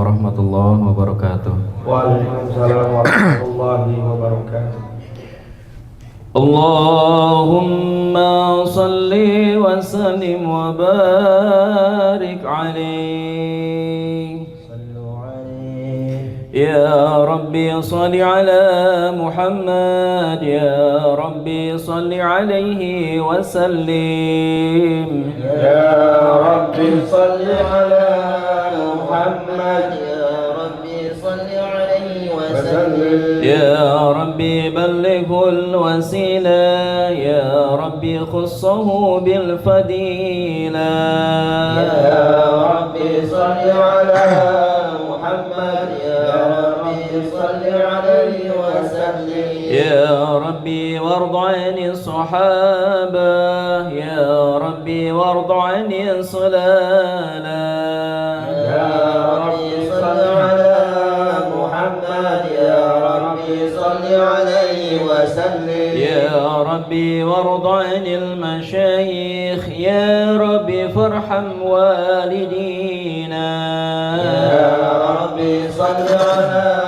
warahmatullahi wabarakatuh. Waalaikumsalam warahmatullahi wabarakatuh. Allahumma salli wa sallim wa barik alaihi. Ya Rabbi salli ala Muhammad, ya Rabbi salli alaihi wa sallim. Ya Rabbi salli ala Muhammad, ya Rabbi salli alaihi wa sallim. Ya Rabbi ballighul wasila, ya Rabbi khussahu bil fadila. Ya Rabbi salli ala Muhammad, صل عليه وسلم. يا ربي وارض عن الصحابة، يا ربي وارض عن الصلالة. يا ربي صل على محمد، يا ربي صل عليه وسلم. يا ربي وارض عن المشايخ، يا ربي فارحم والدينا. يا ربي صل على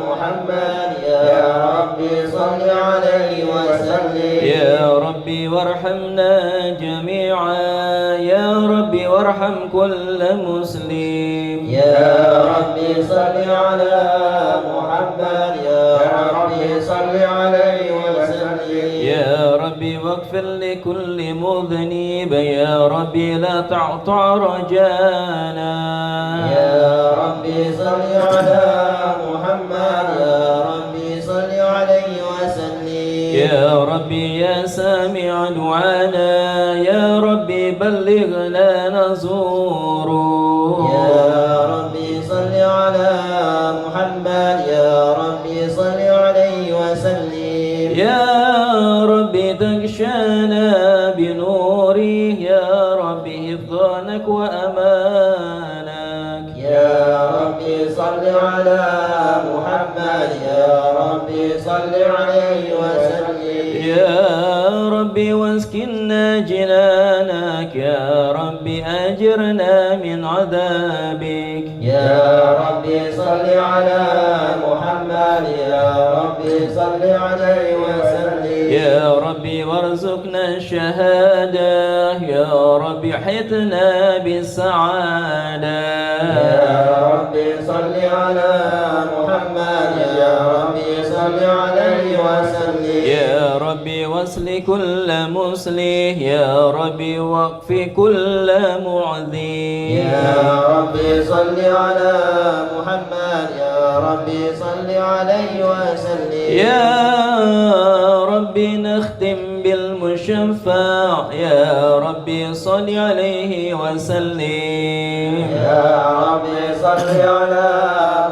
محمد، يا ربي صل عليه وسلم. يا ربي وارحمنا جميعا، يا ربي وارحم كل مسلم. يا ربي صل على محمد، يا ربي صل عليه وسلم. يا ربي واغفر لكل مذنب، يا ربي لا تعطى رجانا. يا ربي صل على محمد، يا ربي صل عليه وسلم. يا ربي يا سامع دعانا، يا ربي بلغنا نزور. يا ربي صل على محمد، يا ربي صل عليه وسلم. يا ربي تغشانا بنوره، يا ربي حفظانك وأمانك. يا ربي صل على محمد، يا ربي صل عليه وسلم. يا ربي واسكننا جنانك، يا ربي أجرنا من عذابك. يا ربي صل على محمد، يا ربي صل عليه وسلم. يا ربي وارزقنا الشهادة، يا ربي حيثنا بالسعادة. يا ربي صل على محمد، يا ربي صل عليه وسلم. يا ربي واسل كل مسلم، يا ربي واقف كل معذي. يا ربي صل على محمد، يا ربي صل عليه وسلم. يا ربي نختم بالمشفع، يا ربي صل عليه وسلم. يا ربي صل على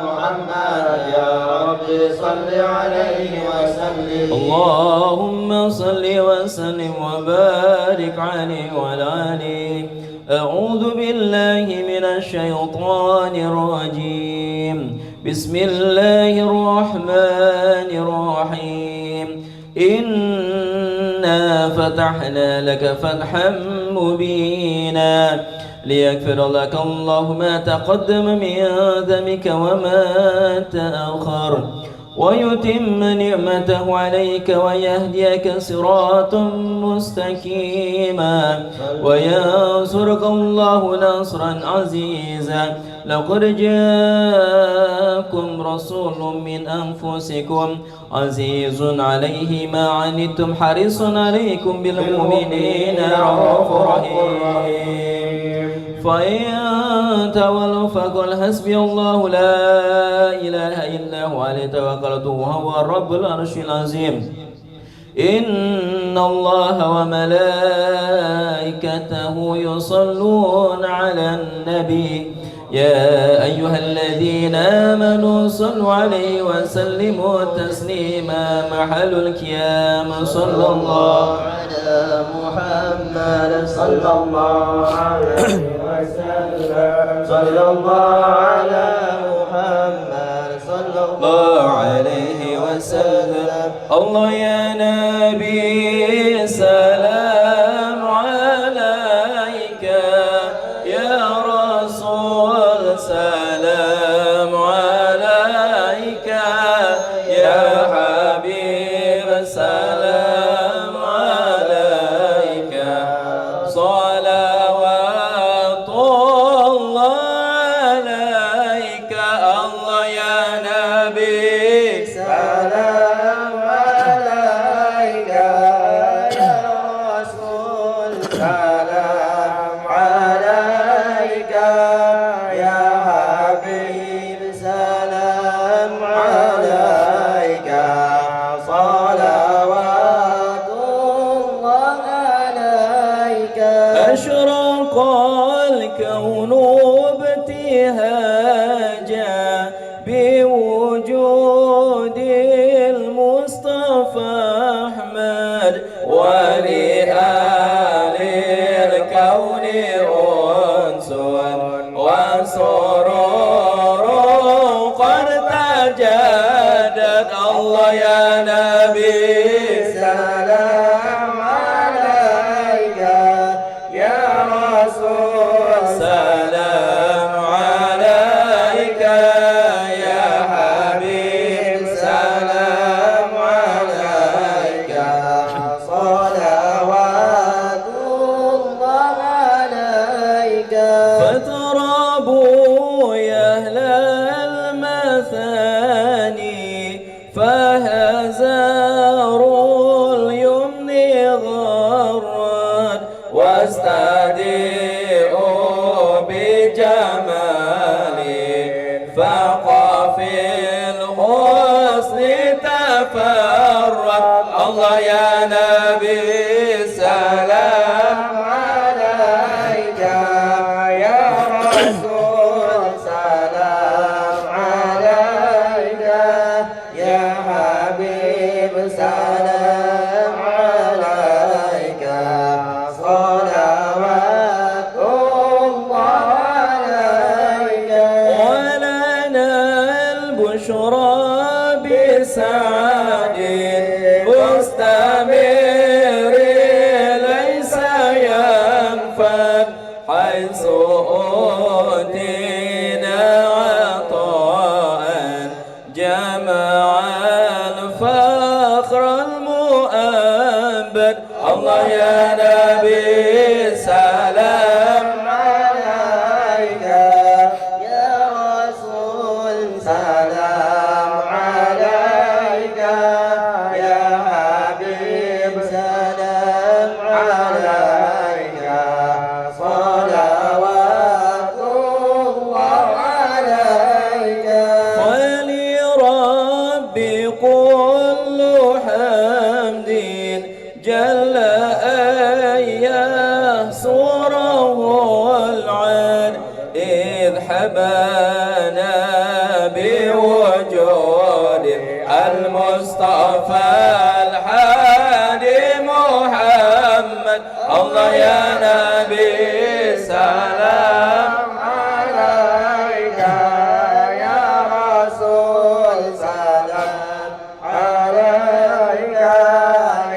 محمد، يا ربي صل عليه وسلم. اللهم صل وسلم وبارك عليه وعلى آله. أعوذ بالله من الشيطان الرجيم. بسم الله الرحمن الرحيم. إنا فتحنا لك فتحا مبينا ليغفر لك الله ما تقدم من ذنبك وما تأخر، ويتم نعمته عليك ويهديك صراطا مستقيما، وينصرك الله نصرا عزيزا. لقد جاءكم رسول من أنفسكم عزيز عليه ما عنتم حريص عليكم بالمؤمنين رؤوف رحيم. فإن تولوا فقل حسبي الله لا إله إلا هو عليه توكلت وهو رب العرش العظيم. إن الله وملائكته يصلون على النبي، يا أيها الذين آمنوا صلوا عليه وسلموا تسليما. محل القيام صلى الله على محمد، صلى الله عليه وسلم. صلى الله على محمد، صلى الله عليه وسلم. الله يا نبي سلام عليك، يا رسول سلام ولآل الكون أنس وسرور قد تجدد. الله يا نبي سلام عليك يا رسول سلام عليك يا حبيب سلام عليك صلوات الله عليك. فاضربوا يا أهل المثاني فهزاروا اليمن ضرا واستدئوا بجمالي فقفي الحسن تفرد. الله يا نبي سلام عليك يا رسول سلام عليك يا حبيب سلام عليك صلوات الله عليك. ولنا البشرى بسعد مستمر ليس ينفد حيث أوتينا عطاء جمع الفخر المؤبد. الله يا نبي سلام عليك يا رسول سلام عليك يا حبيب سلام عليك صلوات الله عليك. ولربي كل حمد جل أن يسره العين إذ حبانا بوجود المصطفى الحادي محمد. الله يا نبي سلام عليك يا رسول سلام عليك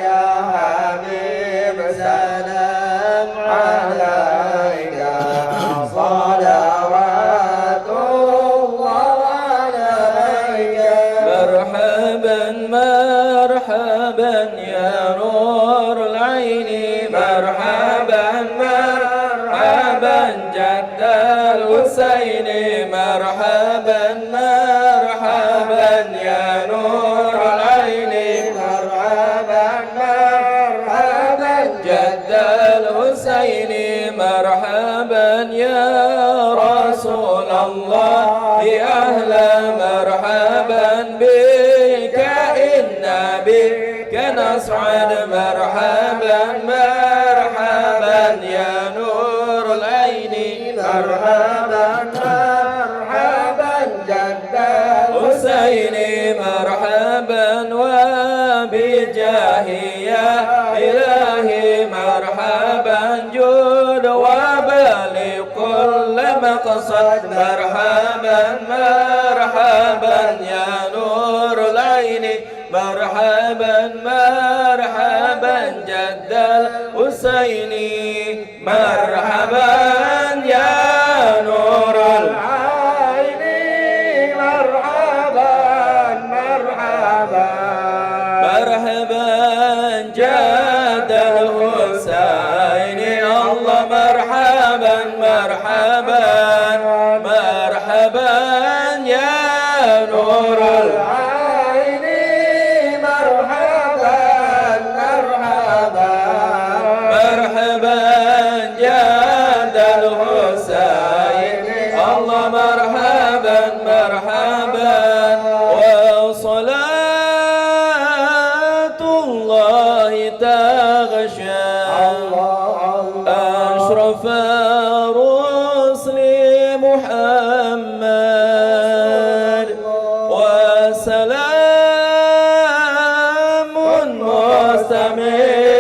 يا حبيب سلام عليك صلوات الله عليك. مرحبا مرحبا يا نور العين مرحبا مرحبا جد الحسين مرحبا مرحبا يا نور العين مرحبا مرحبا جد الحسين مرحبا يا رسول الله أهلا مرحبا بك إن بك نصعد مرحبا مرحبا يا نور العين مرحبا مرحبا جد حسين مرحبا وبجاهي يا إلهي مرحبا جود وبالي كل مقصد مرحبا مرحبا يا نور العين مرحبا مرحبا جد الحسين مرحبا يا نور العين مرحبا مرحبا مرحبا جد الحسين الله مرحبا مرحبا مرحبا يا نور العين مرحبا مرحبا مرحبا جد الحسين الله مرحبا مرحبا وصلاة الله تغشى أشرف الرسل محمد وسلام مستمر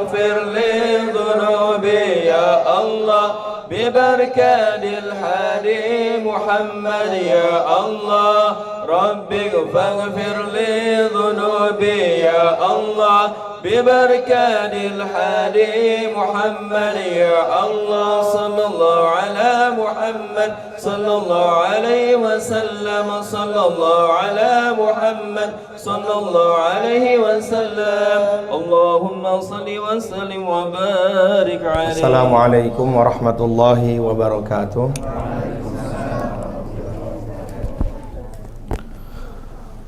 فاغفر لي ذنوبي يا الله ببركة الحادي محمد يا الله ربي فاغفر لي ذنوبي يا الله ببركة الحادي محمد يا الله صلى الله على محمد صلى الله عليه وسلم صلى الله على محمد صلى الله عليه وسلم اللهم صل وسلم وبارك عليه. Assalamualaikum warahmatullahi wabarakatuh.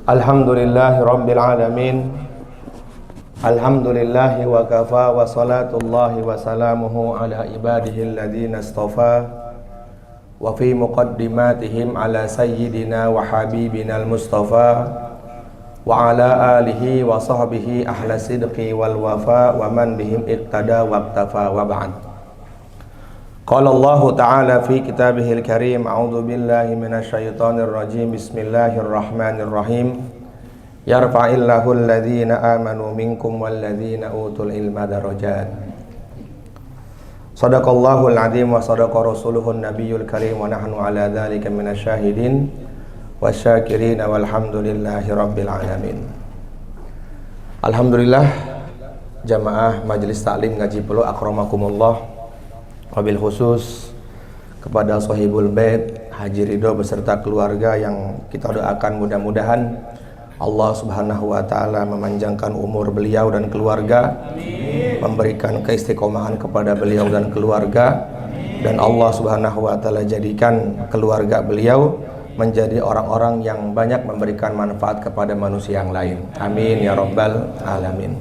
Alhamdulillahi rabbil alamin. Alhamdulillahi wa kafa wa salatullahi wa salamuhu ala ibadihi alladhina istafa wa fi muqaddimatihim ala sayyidina wa habibina al-mustafa wa ala alihi wa sahbihi ahla sidqi wal wafa wa man bihim iqtada wa iktafa wa ba'd. Qala Allah ta'ala fi kitabihil karim a'udzu billahi minasy syaithanir rajim bismillahirrahmanirrahim yarfa'illahu alladhina amanu minkum walladhina utul ilma darajat. Shadaqallahul azim wa sadaqa rasuluhun nabiyyul karim wa nahnu ala dzalika minasyahidin wasyakirin walhamdulillahi rabbil alamin. Alhamdulillah jamaah majelis taklim ngaji Pelo akramakumullah, wabil khusus kepada sahibul bait Haji Ridho beserta keluarga yang kita doakan mudah-mudahan Allah Subhanahu wa taala memanjangkan umur beliau dan keluarga, memberikan keistiqomahan kepada beliau dan keluarga, dan Allah Subhanahu wa taala jadikan keluarga beliau menjadi orang-orang yang banyak memberikan manfaat kepada manusia yang lain. Amin ya rabbal alamin.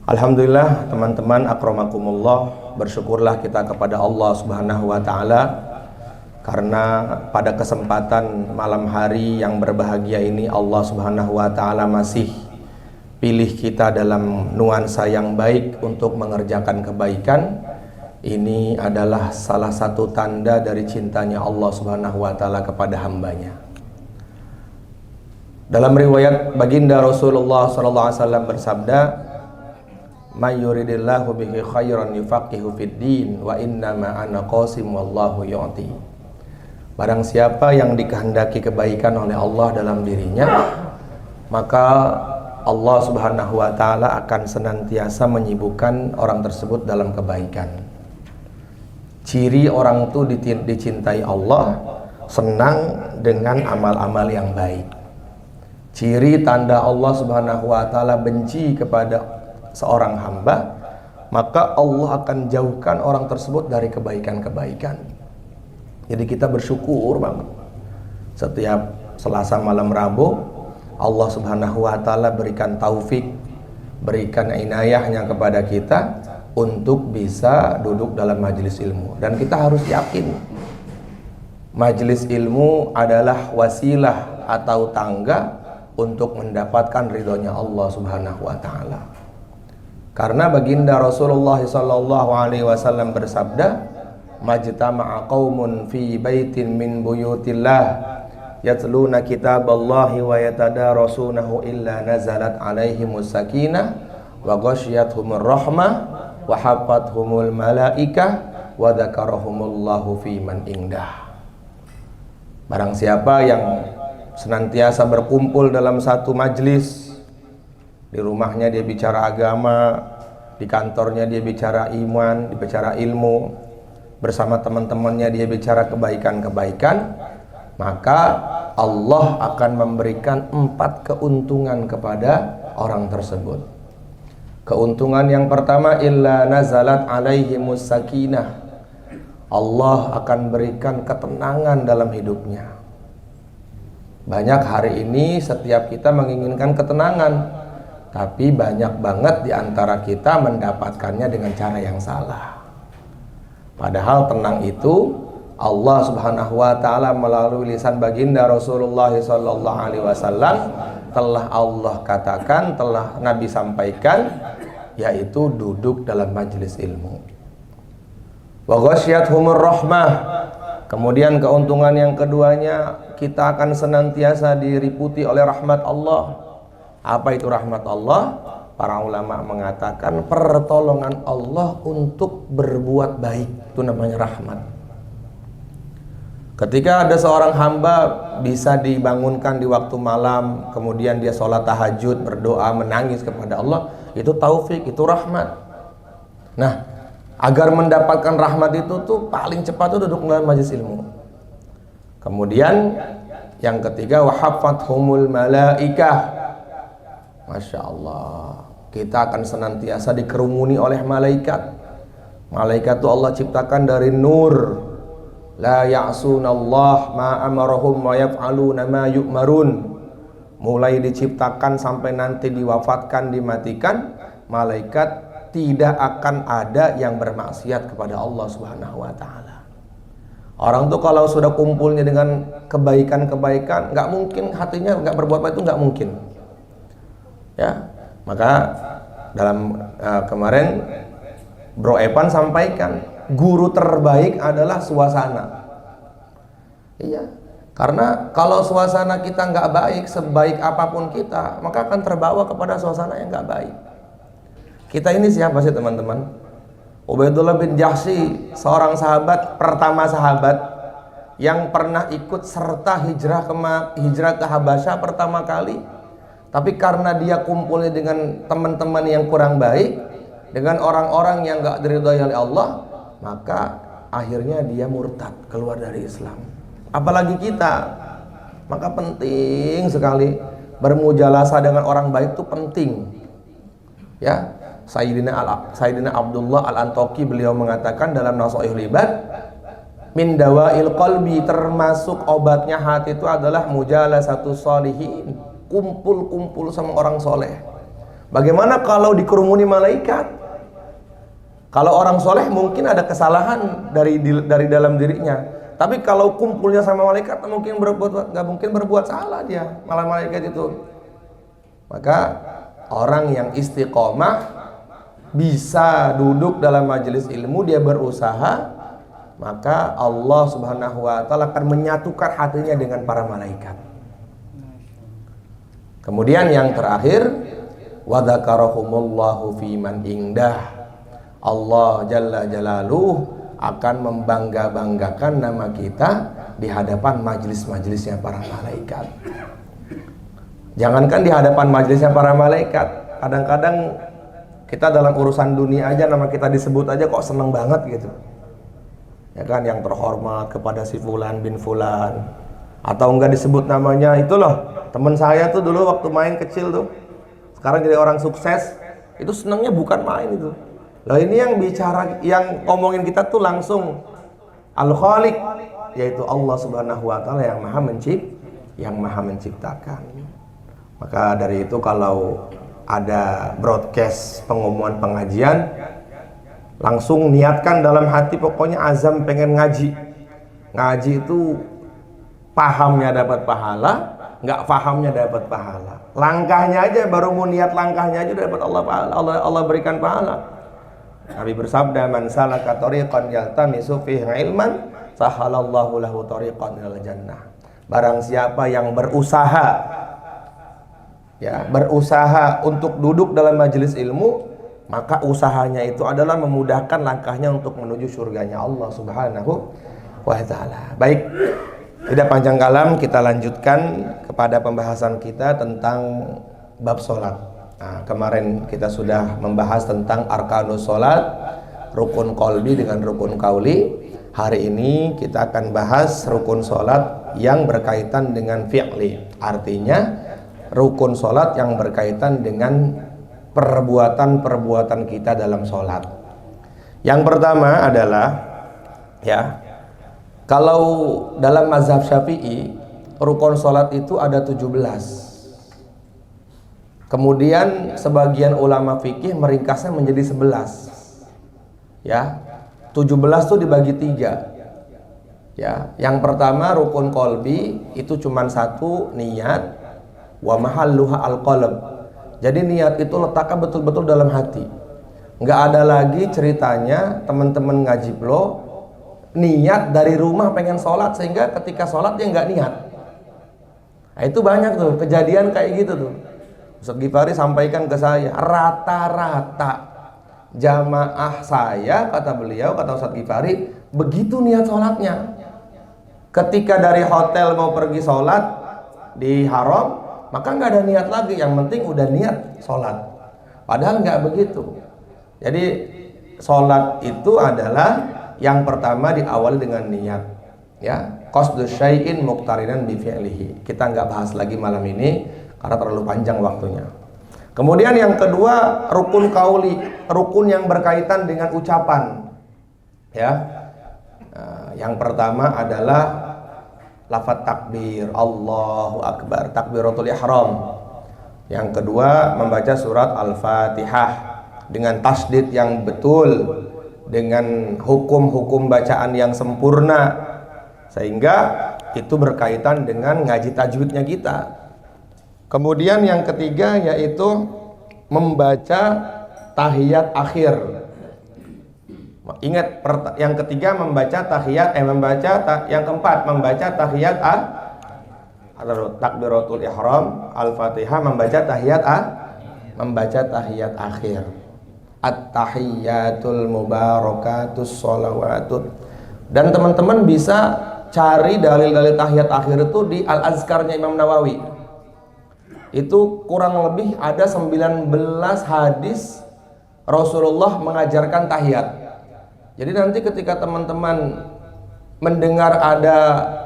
Alhamdulillah teman-teman akramakumullah, bersyukurlah kita kepada Allah Subhanahu wa taala karena pada kesempatan malam hari yang berbahagia ini Allah Subhanahu wa taala masih pilih kita dalam nuansa yang baik untuk mengerjakan kebaikan. Ini adalah salah satu tanda dari cintanya Allah Subhanahu wa taala kepada hambanya. Dalam riwayat baginda Rasulullah sallallahu alaihi wasallam bersabda, "May yuridillahu bihi khairan yufaqihu fid din wa innama ana qasim wallahu yu'ti." Barang siapa yang dikehendaki kebaikan oleh Allah dalam dirinya, maka Allah Subhanahu wa taala akan senantiasa menyibukkan orang tersebut dalam kebaikan. Ciri orang itu dicintai Allah, senang dengan amal-amal yang baik. Ciri tanda Allah Subhanahu wa taala benci kepada seorang hamba, maka Allah akan jauhkan orang tersebut dari kebaikan-kebaikan. Jadi kita bersyukur banget. Setiap Selasa malam Rabu Allah Subhanahu wa taala berikan taufik, berikan inayahnya kepada kita untuk bisa duduk dalam majelis ilmu. Dan kita harus yakin majelis ilmu adalah wasilah atau tangga untuk mendapatkan ridhonya Allah Subhanahu wa taala. Karena baginda Rasulullah sallallahu alaihi wasallam bersabda, "Majtama'a qaumun fi baitin min buyutillah yatluna kitaballahi wa yatadarasunahu illa nazalat alaihimus sakinah wa ghasyiyatuhumur rahmah wa hafathumul malaikah wa dzakarahumullahu fi man indah." Barang siapa yang senantiasa berkumpul dalam satu majlis, di rumahnya dia bicara agama, di kantornya dia bicara iman, dia bicara ilmu, bersama teman-temannya dia bicara kebaikan-kebaikan, maka Allah akan memberikan 4 keuntungan kepada orang tersebut. Keuntungan yang pertama, illa nazalat alaihimus sakinah. Allah akan berikan ketenangan dalam hidupnya. Banyak hari ini setiap kita menginginkan ketenangan, tapi banyak banget di antara kita mendapatkannya dengan cara yang salah. Padahal tenang itu Allah Subhanahu wa taala melalui lisan baginda Rasulullah sallallahu alaihi wasallam telah Allah katakan, telah Nabi sampaikan, yaitu duduk dalam majelis ilmu. Wa ghasyiyatuhumur rahmah. Kemudian keuntungan yang keduanya, kita akan senantiasa diliputi oleh rahmat Allah. Apa itu rahmat Allah? para ulama mengatakan pertolongan Allah untuk berbuat baik, itu namanya rahmat. Ketika ada seorang hamba bisa dibangunkan di waktu malam, kemudian dia sholat tahajud, berdoa, menangis kepada Allah, itu taufik, itu rahmat. Nah, agar mendapatkan rahmat itu tuh paling cepat tuh duduk dalam majelis ilmu. Kemudian yang ketiga, wahafathumul malaikah. Masya Allah, kita akan senantiasa dikerumuni oleh malaikat. Malaikat itu Allah ciptakan dari nur. La ya'sunallah ma amarahum wa yaf'aluna ma yu'marun. Mulai diciptakan sampai nanti diwafatkan, dimatikan, malaikat tidak akan ada yang bermaksiat kepada Allah Subhanahu wa ta'ala. Orang tuh kalau sudah kumpulnya dengan kebaikan-kebaikan, nggak mungkin hatinya nggak berbuat baik, itu nggak mungkin. Ya, maka dalam kemarin Bro Evan sampaikan, guru terbaik adalah suasana. Iya, karena kalau suasana kita nggak baik, sebaik apapun kita, maka akan terbawa kepada suasana yang nggak baik. Kita ini siapa sih teman-teman? Ubaidullah bin Jahsy, seorang sahabat, pertama sahabat yang pernah ikut serta hijrah ke Habasyah pertama kali. Tapi karena dia kumpulnya dengan teman-teman yang kurang baik, dengan orang-orang yang gak diridhoi oleh Allah, maka akhirnya dia murtad, keluar dari Islam. Apalagi kita. Maka penting sekali bermujalasah dengan orang baik, itu penting. Ya, Sayyidina Abdullah Al-Antoki, beliau mengatakan dalam Nasaihul Ibad, min dawail qalbi, termasuk obatnya hati itu adalah mujalasatu sholihin, kumpul-kumpul sama orang soleh. Bagaimana kalau dikerumuni malaikat? Kalau orang soleh mungkin ada kesalahan dari dalam dirinya, tapi kalau kumpulnya sama malaikat nggak mungkin berbuat salah dia, malah malaikat itu. Maka orang yang istiqomah bisa duduk dalam majelis ilmu, dia berusaha, maka Allah Subhanahu wa ta'ala akan menyatukan hatinya dengan para malaikat. Kemudian yang terakhir, wa dzakarahumullahu fi man indah. Allah Jalla Jalaluh akan membangga-banggakan nama kita di hadapan majelis-majelisnya para malaikat. Jangankan di hadapan majelisnya para malaikat, kadang-kadang kita dalam urusan dunia aja nama kita disebut aja kok seneng banget gitu. Ya kan, yang terhormat kepada si fulan bin fulan. Atau enggak disebut namanya, itu loh teman saya tuh dulu waktu main kecil tuh, sekarang jadi orang sukses, itu senengnya bukan main itu. Lah ini yang bicara, yang ngomongin kita tuh langsung Al-Khaliq, yaitu Allah Subhanahu wa ta'ala yang maha menciptakan. Maka dari itu kalau ada broadcast pengumuman pengajian, langsung niatkan dalam hati, pokoknya azam pengen ngaji. Ngaji itu pahamnya dapat pahala, nggak pahamnya dapat pahala. Langkahnya aja, baru mau niat langkahnya aja dapat Allah berikan pahala. Nabi bersabda, man salaka tariqan yaltamisu fihi ilman sahalallahu lahu tariqan ilal jannah. Barang siapa yang berusaha untuk duduk dalam majelis ilmu, maka usahanya itu adalah memudahkan langkahnya untuk menuju surganya Allah Subhanahu wa ta'ala. Baik, tidak panjang kalam, kita lanjutkan kepada pembahasan kita tentang bab sholat. Nah, kemarin kita sudah membahas tentang arkanus sholat, rukun qalbi dengan rukun qauli. Hari ini kita akan bahas rukun sholat yang berkaitan dengan fi'li. Artinya rukun sholat yang berkaitan dengan perbuatan-perbuatan kita dalam sholat. Yang pertama adalah, ya, kalau dalam mazhab Syafi'i, rukun sholat itu ada 17. Kemudian sebagian ulama fikih meringkasnya menjadi 11. Ya, 17 itu dibagi 3. Ya, yang pertama rukun qalbi itu cuma satu, niat, wa mahalluha al-qalb. Jadi niat itu letaknya betul-betul dalam hati. Nggak ada lagi ceritanya teman-teman ngaji plo niat dari rumah pengen sholat sehingga ketika sholat dia nggak niat. Nah, itu banyak tuh kejadian kayak gitu tuh. Ustaz Ghifari sampaikan ke saya, rata-rata jamaah saya, kata beliau, kata Ustaz Ghifari, begitu niat sholatnya. Ketika dari hotel mau pergi sholat di haram, maka nggak ada niat lagi, yang penting udah niat sholat. Padahal nggak begitu. Jadi sholat itu adalah yang pertama diawali dengan niat, ya. Qasdu syai'in muqtarinan bi fi'lihi. Kita nggak bahas lagi malam ini karena terlalu panjang waktunya. Kemudian yang kedua, rukun kauli, rukun yang berkaitan dengan ucapan, ya. Yang pertama adalah lafaz takbir, Allahu Akbar, takbiratul ihram. Yang kedua, membaca surat Al-Fatihah dengan tasdid yang betul, dengan hukum-hukum bacaan yang sempurna, sehingga itu berkaitan dengan ngaji tajwidnya kita. Kemudian yang ketiga yaitu membaca tahiyat akhir. Ingat, yang ketiga membaca tahiyat, yang keempat membaca tahiyat takbiratul ihram, Al-Fatihah, membaca tahiyat akhir. At-tahiyyatul mubarakatus sholawatut. Dan teman-teman bisa cari dalil-dalil tahiyat akhir itu di Al-Azkarnya Imam Nawawi. Itu kurang lebih ada 19 hadis Rasulullah mengajarkan tahiyat. Jadi nanti ketika teman-teman mendengar ada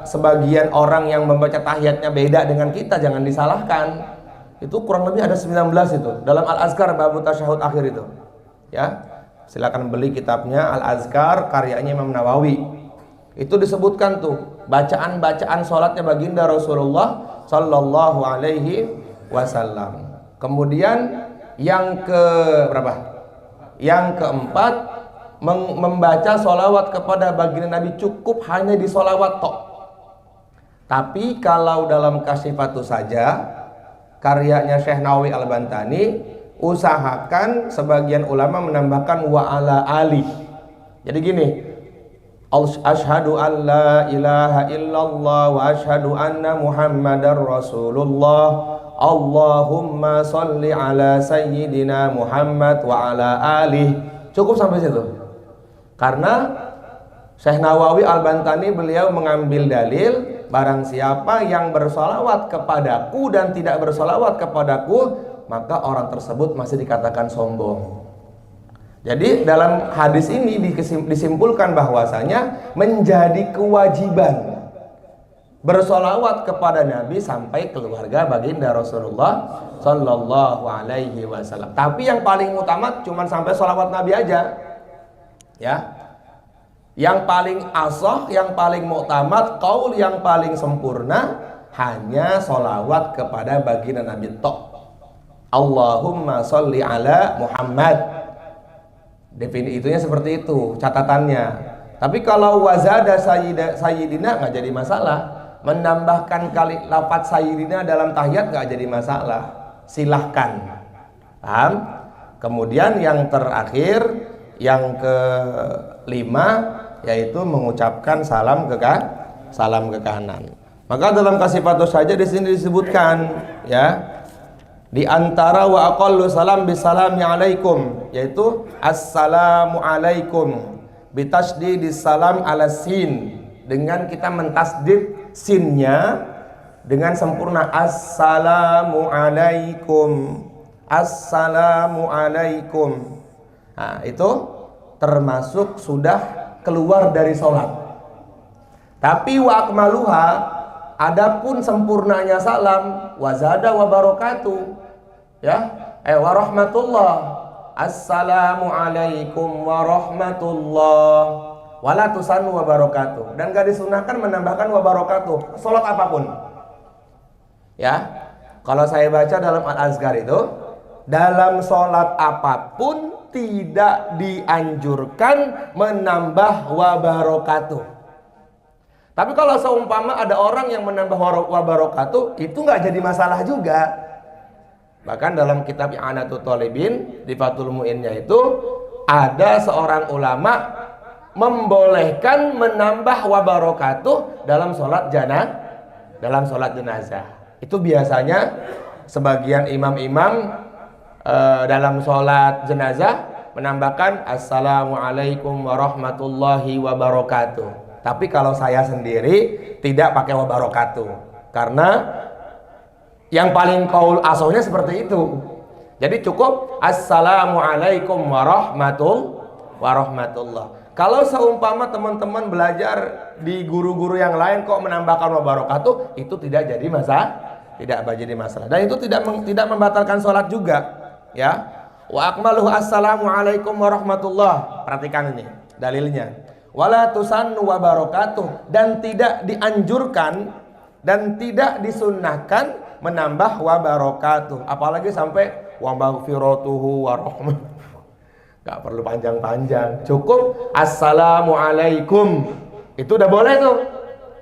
sebagian orang yang membaca tahiyatnya beda dengan kita, jangan disalahkan. Itu kurang lebih ada 19 itu dalam Al-Azkar bab tasyahud akhir itu. Ya. Silakan beli kitabnya Al-Azkar karyanya Imam Nawawi. Itu disebutkan tuh bacaan-bacaan salatnya baginda Rasulullah sallallahu alaihi wasallam. Kemudian yang ke berapa? Yang keempat, membaca sholawat kepada baginda Nabi cukup hanya di sholawat tok. Tapi kalau dalam Kasyifatus saja karyanya Syekh Nawawi Al-Bantani, usahakan sebagian ulama menambahkan wa ala ali. Jadi gini, asyhadu an la ilaha illallah wa asyhadu anna muhammadar rasulullah. Allahumma sholli ala sayyidina Muhammad wa ala alih. Cukup sampai situ. Karena Syekh Nawawi Al-Bantani beliau mengambil dalil, barang siapa yang bersolawat kepadaku dan tidak bersolawat kepadaku, maka orang tersebut masih dikatakan sombong. Jadi dalam hadis ini disimpulkan bahwasanya menjadi kewajiban bersolawat kepada Nabi sampai keluarga baginda Rasulullah Sallallahu Alaihi Wasallam. Tapi yang paling utama cuma sampai solawat Nabi aja, ya. Yang paling asah, yang paling muktamad, qaul yang paling sempurna hanya solawat kepada baginda Nabi tok. Allahumma sholli ala Muhammad. Definisinya seperti itu, catatannya. Tapi kalau wazada sayyidina nggak jadi masalah. Menambahkan kali lafaz sayyidina dalam tahiyat nggak jadi masalah. Silahkan. Paham? Kemudian yang terakhir, yang kelima, yaitu mengucapkan salam ke kanan. Maka dalam Kasyifatus saja di sini disebutkan, ya, di antara wa aqallu salam bisalami alaikum, yaitu assalamu alaikum bitasydidis salam ala sin, dengan kita mentasdid sinnya dengan sempurna, assalamu alaikum, assalamu alaikum. Nah, itu termasuk sudah keluar dari sholat. Tapi wa akmaluha, adapun sempurnanya salam, wazada wa barakatuh, ya, wa rahmatullah, assalamu alaikum wa rahmatullah, wala tusannu wa barakatuh, dan gak disunahkan menambahkan wa barakatuh sholat apapun, ya. Kalau saya baca dalam Al-Azkar itu, dalam sholat apapun tidak dianjurkan menambah wa barakatuh. Tapi kalau seumpama ada orang yang menambah wa barakatuh, itu nggak jadi masalah juga. Bahkan dalam kitab I'anatul Talibin di Fathul Mu'innya itu ada seorang ulama membolehkan menambah wa barakatuh dalam sholat jenazah. Itu biasanya sebagian imam-imam dalam sholat jenazah menambahkan Assalamualaikum warahmatullahi wabarakatuh. Tapi kalau saya sendiri tidak pakai wabarakatuh, karena yang paling qaul asohnya seperti itu. Jadi cukup Assalamualaikum warahmatullah. Kalau seumpama teman-teman belajar di guru-guru yang lain kok menambahkan wabarakatuh, itu tidak jadi masalah. Dan itu tidak membatalkan sholat juga, ya. Wa akmaluhu assalamualaikum warahmatullah. Perhatikan ini dalilnya. Wala tusannu wabarakatuh, dan tidak dianjurkan dan tidak disunnahkan menambah wabarakatuh, apalagi sampai wa maghfiratuhu warahmatuh. Gak perlu panjang-panjang, cukup assalamualaikum. Itu udah boleh tuh.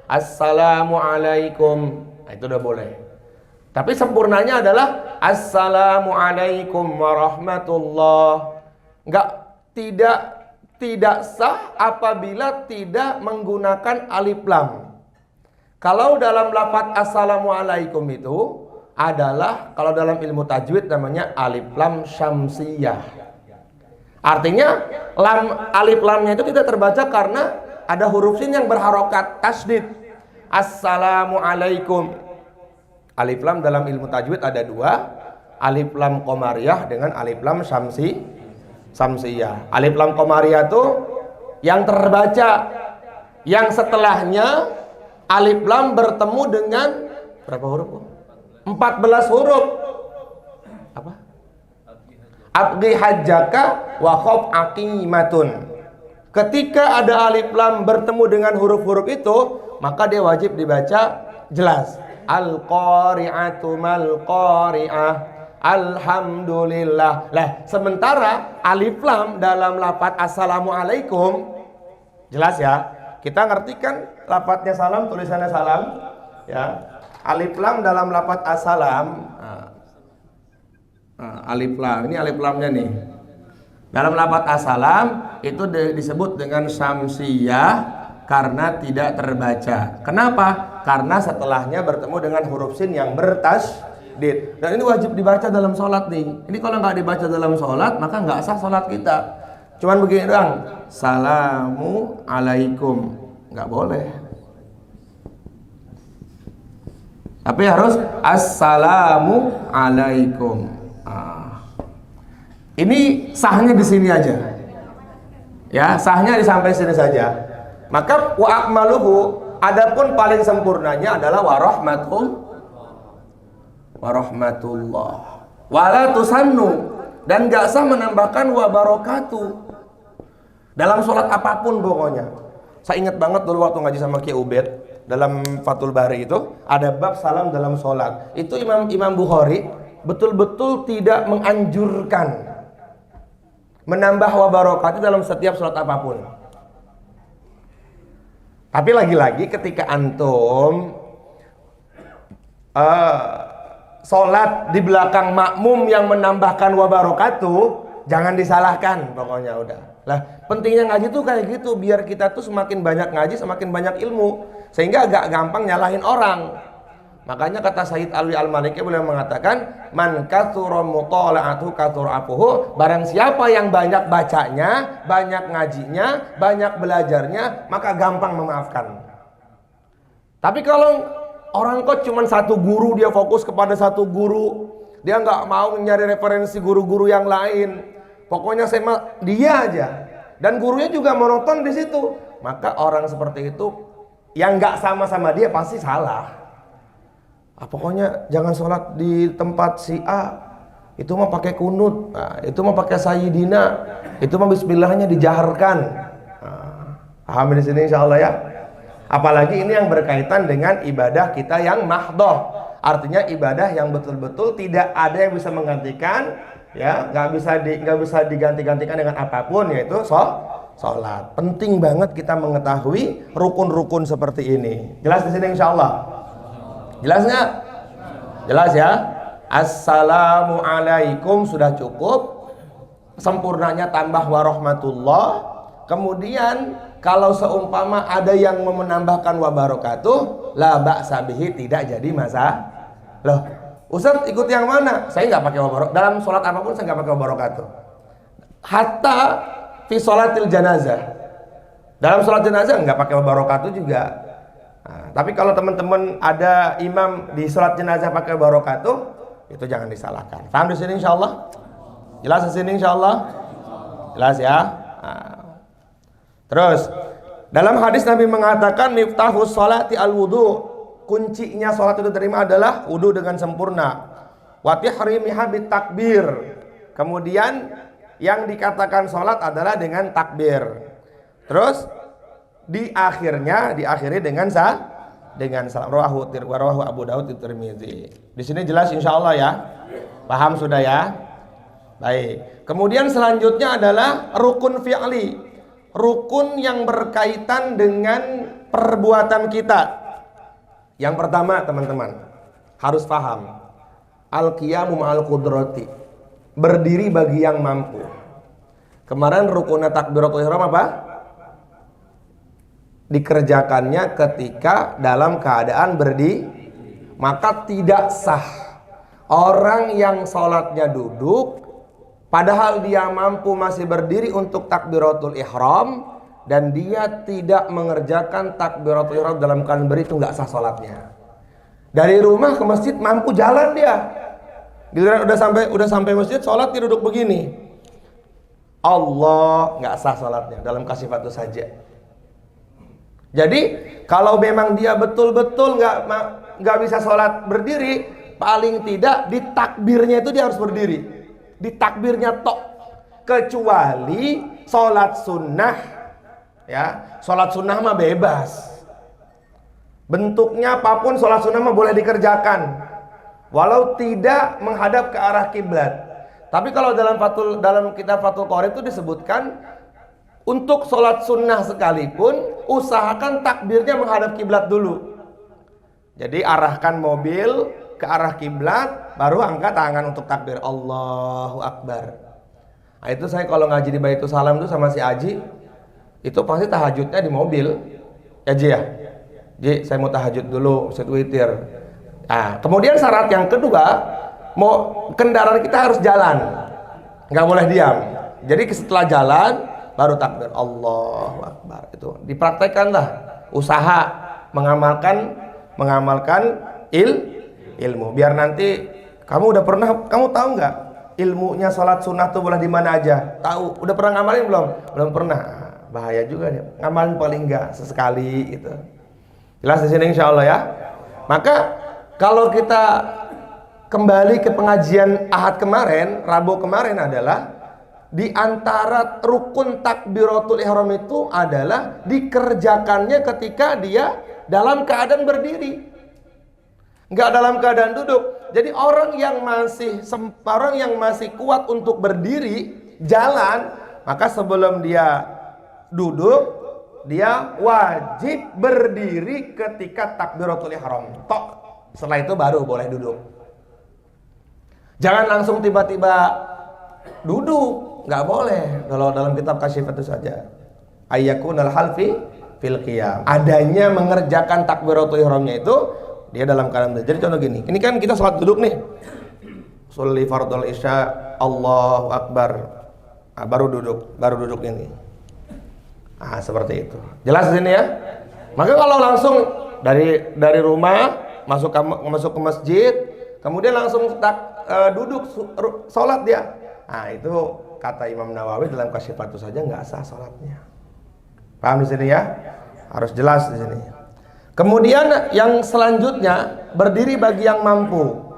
Assalamualaikum. Nah, itu udah boleh. Tapi sempurnanya adalah Assalamualaikum warahmatullah. Tidak sah apabila tidak menggunakan alif lam. Kalau dalam lafaz Assalamualaikum itu adalah, kalau dalam ilmu tajwid namanya alif lam syamsiyah. Artinya alif lamnya itu tidak terbaca karena ada huruf sin yang berharokat tasdid. Assalamualaikum. Alif lam dalam ilmu tajwid ada dua, alif lam qamariyah dengan alif lam syamsiyah. Alif lam qamariyah itu yang terbaca, yang setelahnya alif lam bertemu dengan berapa huruf? 14 huruf. Apa? Abgi hajjaka wa khaf aqimatun. Ketika ada alif lam bertemu dengan huruf-huruf itu, maka dia wajib dibaca jelas. Al-qari'atu mal-qari'ah, alhamdulillah. Lah, sementara alif lam dalam lafaz assalamualaikum jelas ya. Kita ngerti kan lafaznya salam, tulisannya salam, ya. Alif lam dalam lafaz assalam. Alif lam, ini alif lamnya nih. Dalam lafaz assalam itu disebut dengan syamsiyah karena tidak terbaca. Kenapa? Karena setelahnya bertemu dengan huruf sin yang bertasydid. Dan ini wajib dibaca dalam sholat nih. Ini kalau nggak dibaca dalam sholat, maka nggak sah sholat kita. Cuman begini doang, salamu alaikum, nggak boleh. Tapi harus assalamu alaikum. Ini sahnya di sini aja. Ya, sahnya di sampai sini saja. Maka wa akmaluhu, adapun paling sempurnanya adalah warahmatullah. Wala tusannu, dan gak sah menambahkan wabarakatuh dalam sholat apapun pokoknya. Saya ingat banget dulu waktu ngaji sama Ki Ubed dalam Fathul Bari itu ada bab salam dalam sholat. Itu Imam Bukhari betul-betul tidak menganjurkan menambah wabarakatuh dalam setiap sholat apapun. Tapi lagi-lagi ketika antum sholat di belakang makmum yang menambahkan wabarakatuh, jangan disalahkan pokoknya udah. Lah, pentingnya ngaji tuh kayak gitu, biar kita tuh semakin banyak ngaji, semakin banyak ilmu, sehingga agak gampang nyalahin orang. Makanya kata Sayyid Alwi Al-Maliki beliau mengatakan, man katsura mutala'atuhu katsura afuhu. Barang siapa yang banyak bacanya, banyak ngajinya, banyak belajarnya, maka gampang memaafkan. Tapi kalau orang kok cuma satu guru, dia fokus kepada satu guru, dia nggak mau nyari referensi guru-guru yang lain, pokoknya sama dia aja, dan gurunya juga monoton di situ, maka orang seperti itu yang nggak sama dia pasti salah. Pokoknya jangan sholat di tempat si A, itu mah pakai kunut, itu mah pakai sayyidina, itu mah bismillahnya dijaharkan. Paham di sini insyaallah ya. Apalagi ini yang berkaitan dengan ibadah kita yang mahdoh, artinya ibadah yang betul-betul tidak ada yang bisa menggantikan, ya, nggak bisa diganti-gantikan dengan apapun, yaitu sholat. Penting banget kita mengetahui rukun-rukun seperti ini. Jelas di sini insyaallah. Jelas nggak? Jelas ya. Assalamualaikum sudah cukup. Sempurnanya tambah warahmatullah. Kemudian kalau seumpama ada yang mau menambahkan wabarakatuh, la ba'sa bihi, tidak jadi masalah. Loh, Ustaz ikut yang mana? Saya nggak pakai wabarakatuh. Dalam sholat apapun saya nggak pakai wabarakatuh. Hatta fi sholatil janazah. Dalam sholat jenazah nggak pakai wabarakatuh juga. Nah, tapi kalau teman-teman ada imam di sholat jenazah pakai wabarakatuh, itu jangan disalahkan. Paham di sini insyaallah? Jelas di sini insyaallah? Jelas ya? Nah. Terus dalam hadis Nabi mengatakan miftahus sholati al-wudu. Kuncinya sholat itu diterima adalah wudu dengan sempurna. Wa tahrimiha bit takbir. Kemudian yang dikatakan sholat adalah dengan takbir. Terus diakhiri dengan salam. Rawahu Abu Daud Tirmizi. Di sini jelas insyaallah ya. Paham sudah ya? Baik. Kemudian selanjutnya adalah rukun fi'li. Rukun yang berkaitan dengan perbuatan kita. Yang pertama teman-teman harus paham al-qiyamu ma'al qudrati, berdiri bagi yang mampu. Kemarin rukunnya takbiratul ihram apa? Dikerjakannya ketika dalam keadaan berdiri, maka tidak sah orang yang sholatnya duduk padahal dia mampu masih berdiri untuk takbiratul ihram, dan dia tidak mengerjakan takbiratul ihram dalam keadaan berdiri, itu nggak sah sholatnya. Dari rumah ke masjid mampu jalan dia, giliran udah sampai masjid sholat dia duduk begini, Allah, nggak sah sholatnya dalam kasifatu saja. Jadi kalau memang dia betul-betul nggak bisa sholat berdiri, paling tidak di takbirnya itu dia harus berdiri, di takbirnya tok, kecuali sholat sunnah. Ya, sholat sunnah mah bebas. Bentuknya apapun sholat sunnah mah boleh dikerjakan, walau tidak menghadap ke arah kiblat. Tapi kalau dalam kitab Fathul Qorib itu disebutkan untuk sholat sunnah sekalipun usahakan takbirnya menghadap kiblat dulu. Jadi arahkan mobil ke arah kiblat, baru angkat tangan untuk takbir Allahu Akbar. Nah, itu saya kalau ngaji di Baitul Salam itu sama si Aji, itu pasti tahajudnya di mobil. Ya Ji ya? Ji, saya mau tahajud dulu, saya witir. Nah, kemudian syarat yang kedua, mau kendaraan kita harus jalan, nggak boleh diam. Jadi setelah jalan baru takbir Allahu Akbar. Itu dipraktekkanlah, usaha mengamalkan ilmu. Biar nanti kamu kamu tahu nggak ilmunya sholat sunnah tuh boleh di mana aja? Tahu? Udah pernah ngamalin belum? Belum pernah. Bahaya juga nih, ngamalin paling enggak sesekali gitu. Jelas di sini insyaallah ya. Maka kalau kita kembali ke pengajian Ahad kemarin, Rabu kemarin adalah di antara rukun takbiratul ihram itu adalah dikerjakannya ketika dia dalam keadaan berdiri, enggak dalam keadaan duduk. Jadi orang yang masih kuat untuk berdiri jalan, maka sebelum dia duduk, dia wajib berdiri ketika takbiratul ihram. Tok. Setelah itu baru boleh duduk. Jangan langsung tiba-tiba duduk, nggak boleh. Kalau dalam kitab Kasyif itu saja. Ayyakunal halfi fil qiyam. Adanya mengerjakan takbiratul ihramnya itu dia dalam keadaan berdiri. Jadi contoh gini, ini kan kita sholat duduk nih. Sholli fardhul isya, Allahu Akbar. Nah, baru duduk ini. Nah, seperti itu. Jelas di sini ya? Maka kalau langsung dari rumah masuk ke masjid, kemudian langsung duduk sholat dia. Nah, itu kata Imam Nawawi dalam Kasyifatu saja nggak sah sholatnya. Paham di sini ya? Harus jelas di sini. Kemudian yang selanjutnya, berdiri bagi yang mampu.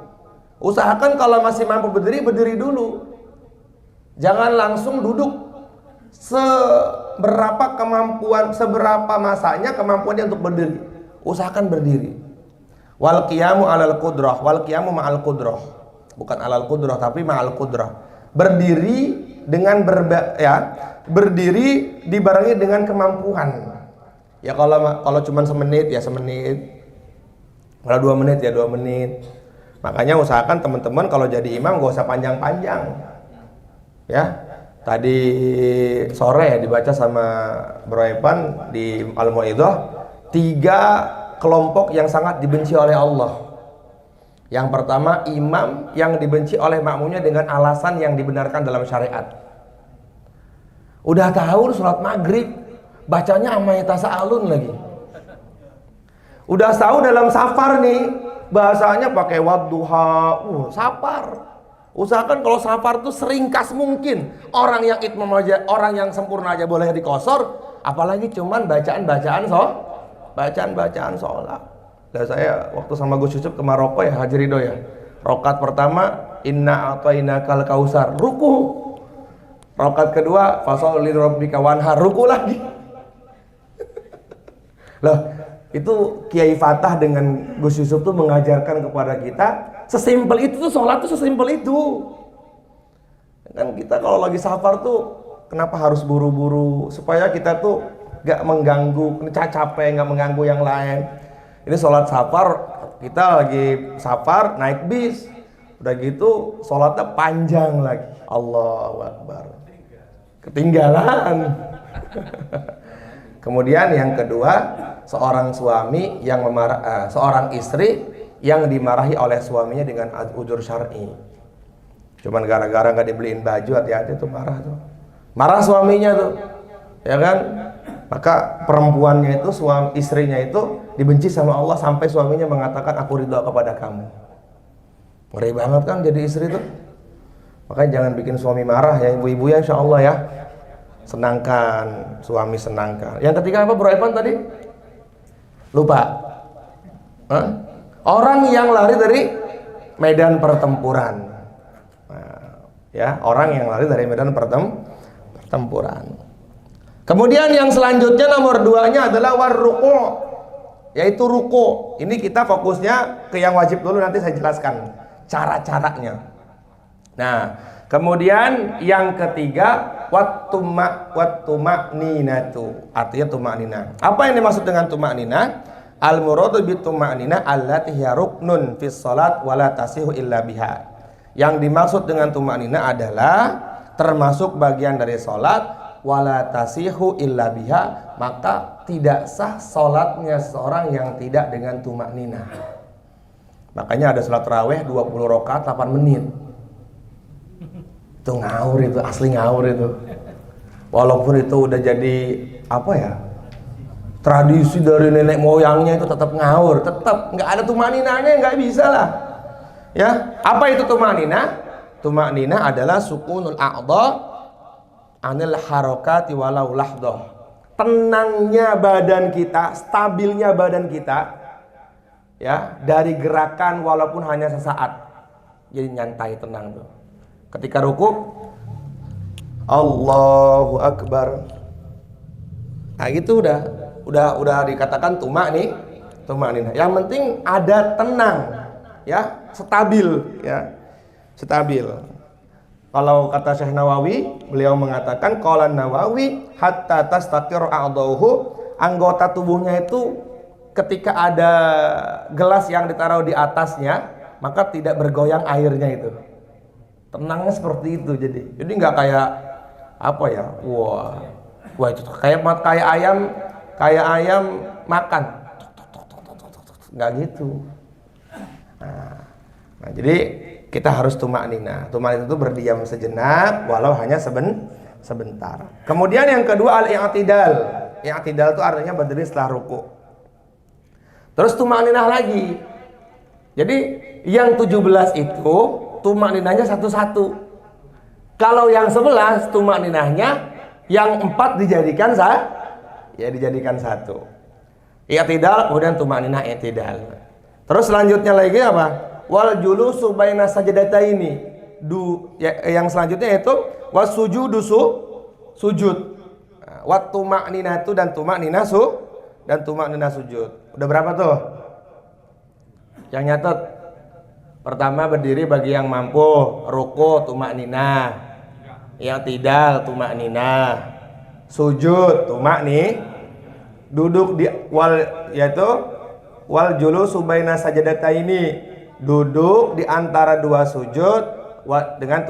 Usahakan kalau masih mampu berdiri dulu. Jangan langsung duduk. Seberapa masanya kemampuan dia untuk berdiri, usahakan berdiri. Wal qiyamu alal qudrah, wal qiyamu ma'al qudrah, bukan alal qudrah tapi ma'al qudrah. Berdiri dengan berdiri dibarengi dengan kemampuan. Ya kalau cuma semenit ya semenit, kalau 2 menit ya 2 menit. Makanya usahakan teman-teman kalau jadi imam gak usah panjang-panjang. Ya. Tadi sore dibaca sama Bro Evan di Al-Mau'idhah 3 kelompok yang sangat dibenci oleh Allah. Yang pertama, imam yang dibenci oleh makmumnya dengan alasan yang dibenarkan dalam syariat. Udah tahu sholat maghrib, bacanya amai tasa'alun lagi. Udah tahu dalam safar nih, bahasanya pakai wadduha, safar. Usahakan kalau safar tuh seringkas mungkin. Orang yang itmam aja, orang yang sempurna aja boleh dikosor, apalagi cuman bacaan-bacaan sholat. Dan saya waktu sama Gus Yusuf ke Maroko ya, Haji Ridho ya. Rokat pertama, inna a'tainakal kausar, ruku. Rokat kedua, fasholli lirabbika wanhar, ruku lagi. Loh, itu Kiai Fatah dengan Gus Yusuf tuh mengajarkan kepada kita sesimpel itu tuh, sholat tuh sesimpel itu. Kan kita kalau lagi safar tuh kenapa harus buru-buru supaya kita tuh gak mengganggu, capek, gak mengganggu yang lain. Ini sholat safar, kita lagi safar naik bis, udah gitu sholatnya panjang lagi. Allahu Akbar, ketinggalan. Kemudian yang kedua, seorang suami yang seorang istri yang dimarahi oleh suaminya dengan uzur syar'i. Cuman gara-gara nggak dibeliin baju, hati-hati tuh marah tuh. Marah suaminya tuh, ya kan? Maka perempuannya itu, istrinya itu dibenci sama Allah sampai suaminya mengatakan aku ridho kepada kamu. Ngeri banget kan jadi istri tuh. Makanya jangan bikin suami marah ya ibu-ibu ya, insya Allah ya. Senangkan suami, senangkan. Yang ketiga apa Bro Evan tadi? Lupa. Orang yang lari dari medan pertempuran. Nah, ya, orang yang lari dari medan pertempuran. Kemudian yang selanjutnya nomor 2-nya adalah warruku, yaitu ruku. Ini kita fokusnya ke yang wajib dulu, nanti saya jelaskan cara-caranya. Nah, kemudian yang ketiga wattuma'ninatu, artinya tuma'ninah. Apa yang dimaksud dengan tuma'ninah? Al-muradu bituma'ninah allati hiya ruknun fis shalat wa la tasihu illa biha. Yang dimaksud dengan tuma'ninah adalah termasuk bagian dari salat wa la tasihu illa biha, maka tidak sah salatnya seorang yang tidak dengan tuma'ninah. Makanya ada salat tarawih 20 rakaat 8 menit. Itu ngawur, itu asli ngawur itu. Walaupun itu udah jadi apa ya, tradisi dari nenek moyangnya, itu tetap ngawur, tetap nggak ada tumaninahnya, nggak bisa lah. Ya, apa itu tumaninah? Tumaninah adalah sukunul a'dha anil harokati walau lahdoh. Tenangnya badan kita, stabilnya badan kita, ya, dari gerakan walaupun hanya sesaat. Jadi nyantai, tenang tuh. Ketika ruku, Allahu Akbar. Nah gitu udah dikatakan tumakninah. Yang penting ada tenang, ya, stabil, ya, stabil. Kalau kata Syekh Nawawi, beliau mengatakan qala Nawawi hatta tastaqir a'dahu, anggota tubuhnya itu ketika ada gelas yang ditaruh di atasnya, maka tidak bergoyang airnya itu. Tenangnya seperti itu, jadi nggak kayak apa ya, wah itu kayak ayam makan, nggak gitu. Nah, jadi kita harus tumakninah. Tumakninah itu berdiam sejenak, walau hanya sebentar. Kemudian yang kedua al-i'tidal. I'tidal itu artinya berdiri setelah ruku. Terus tumakninah lagi. Jadi yang 17 itu tumakninahnya satu-satu. Kalau yang 11 tumakninahnya yang 4 dijadikan dijadikan satu. I'tidal, kemudian tumakninah i'tidal. Terus selanjutnya lagi apa? Wal julusu baina sajdataini. Yang selanjutnya itu wasujudu sujud. Wat tumakninatu dan tumakninah sujud. Udah berapa tuh? Yang nyatet. Pertama berdiri bagi yang mampu, ruku tumakninah, i'tidal tumakninah, sujud tumakninah, duduk di wal julusu baina sajdataini, duduk di antara dua sujud dengan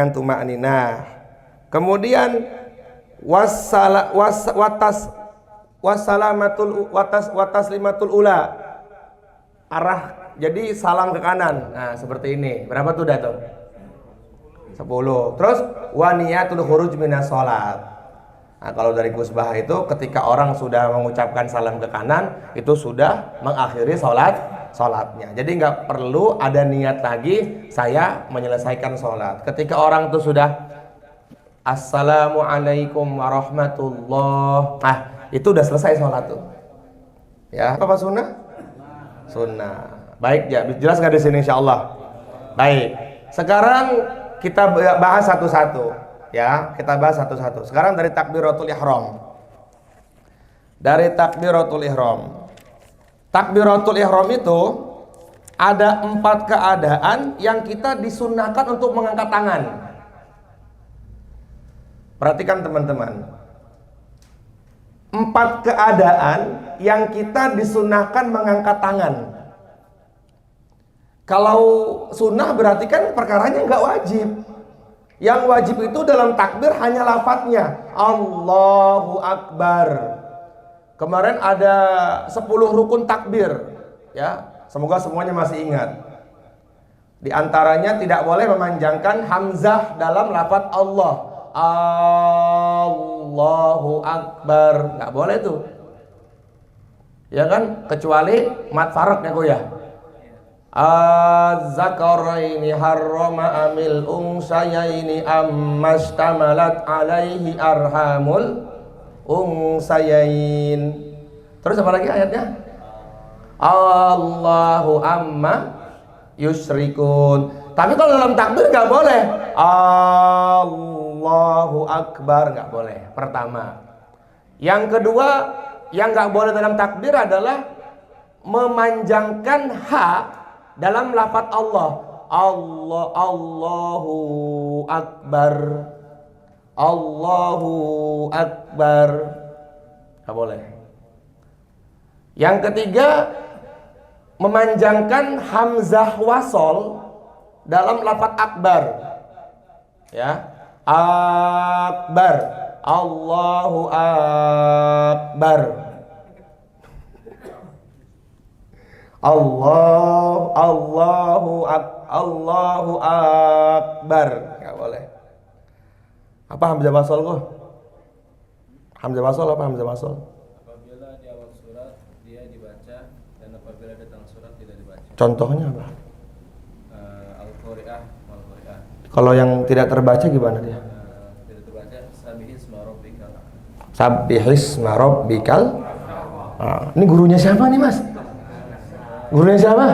tumakninah. Kemudian wasalimatul ula, arah Jadi salam ke kanan. Nah, seperti ini. Berapa tuh dah tuh? 10. Terus wa niyatul khuruj minas shalat. Nah, kalau dari kusbah itu ketika orang sudah mengucapkan salam ke kanan, itu sudah mengakhiri sholatnya. Jadi nggak perlu ada niat lagi saya menyelesaikan sholat. Ketika orang itu sudah Assalamualaikum warahmatullah, nah itu udah selesai sholat tuh. Ya, apa sunnah? Sunnah. Baik ya, jelas nggak di sini insyaallah. Baik. Sekarang kita bahas satu-satu. Ya, kita bahas satu-satu. Sekarang dari takbiratul ihram. Dari takbiratul ihram. Takbiratul ihram itu ada 4 keadaan yang kita disunahkan untuk mengangkat tangan. Perhatikan teman-teman. 4 keadaan yang kita disunahkan mengangkat tangan. Kalau sunnah berarti kan perkaranya nggak wajib. Yang wajib itu dalam takbir hanya lafadznya Allahu Akbar. Kemarin ada 10 rukun takbir, ya. Semoga semuanya masih ingat. Di antaranya tidak boleh memanjangkan hamzah dalam lafadz Allah. Allahu Akbar, nggak boleh tuh. Ya kan? Kecuali mat faraq ya ya. Az-zakaraini harrama amil unsayaini ammashtamalat alaihi arhamul unsayain. Terus apa lagi ayatnya? Allahu amma yusyrikun. Tapi kalau dalam takbir nggak boleh Allahu Akbar, nggak boleh. Pertama. Yang kedua, yang nggak boleh dalam takbir adalah memanjangkan ha dalam lafadz Allah. Allahu Akbar. Allahu Akbar. Nggak boleh. Yang ketiga, memanjangkan hamzah wasol dalam lafadz akbar. Ya. Akbar. Allahu Akbar. Allahu Akbar. Nggak boleh. Apa hamzah wasol kok? Hamzah wasol apa hamzah wasol? Apabila di awal surat dia dibaca dan apabila di tengah surat tidak dibaca. Contohnya apa? Al-Qari'ah, Al-Qari'ah. Kalau yang tidak terbaca gimana dia? Tidak terbaca Sabbihisma rabbikal. Sabbihisma rabbikal. Ini gurunya siapa nih, Mas? Gurunya siapa?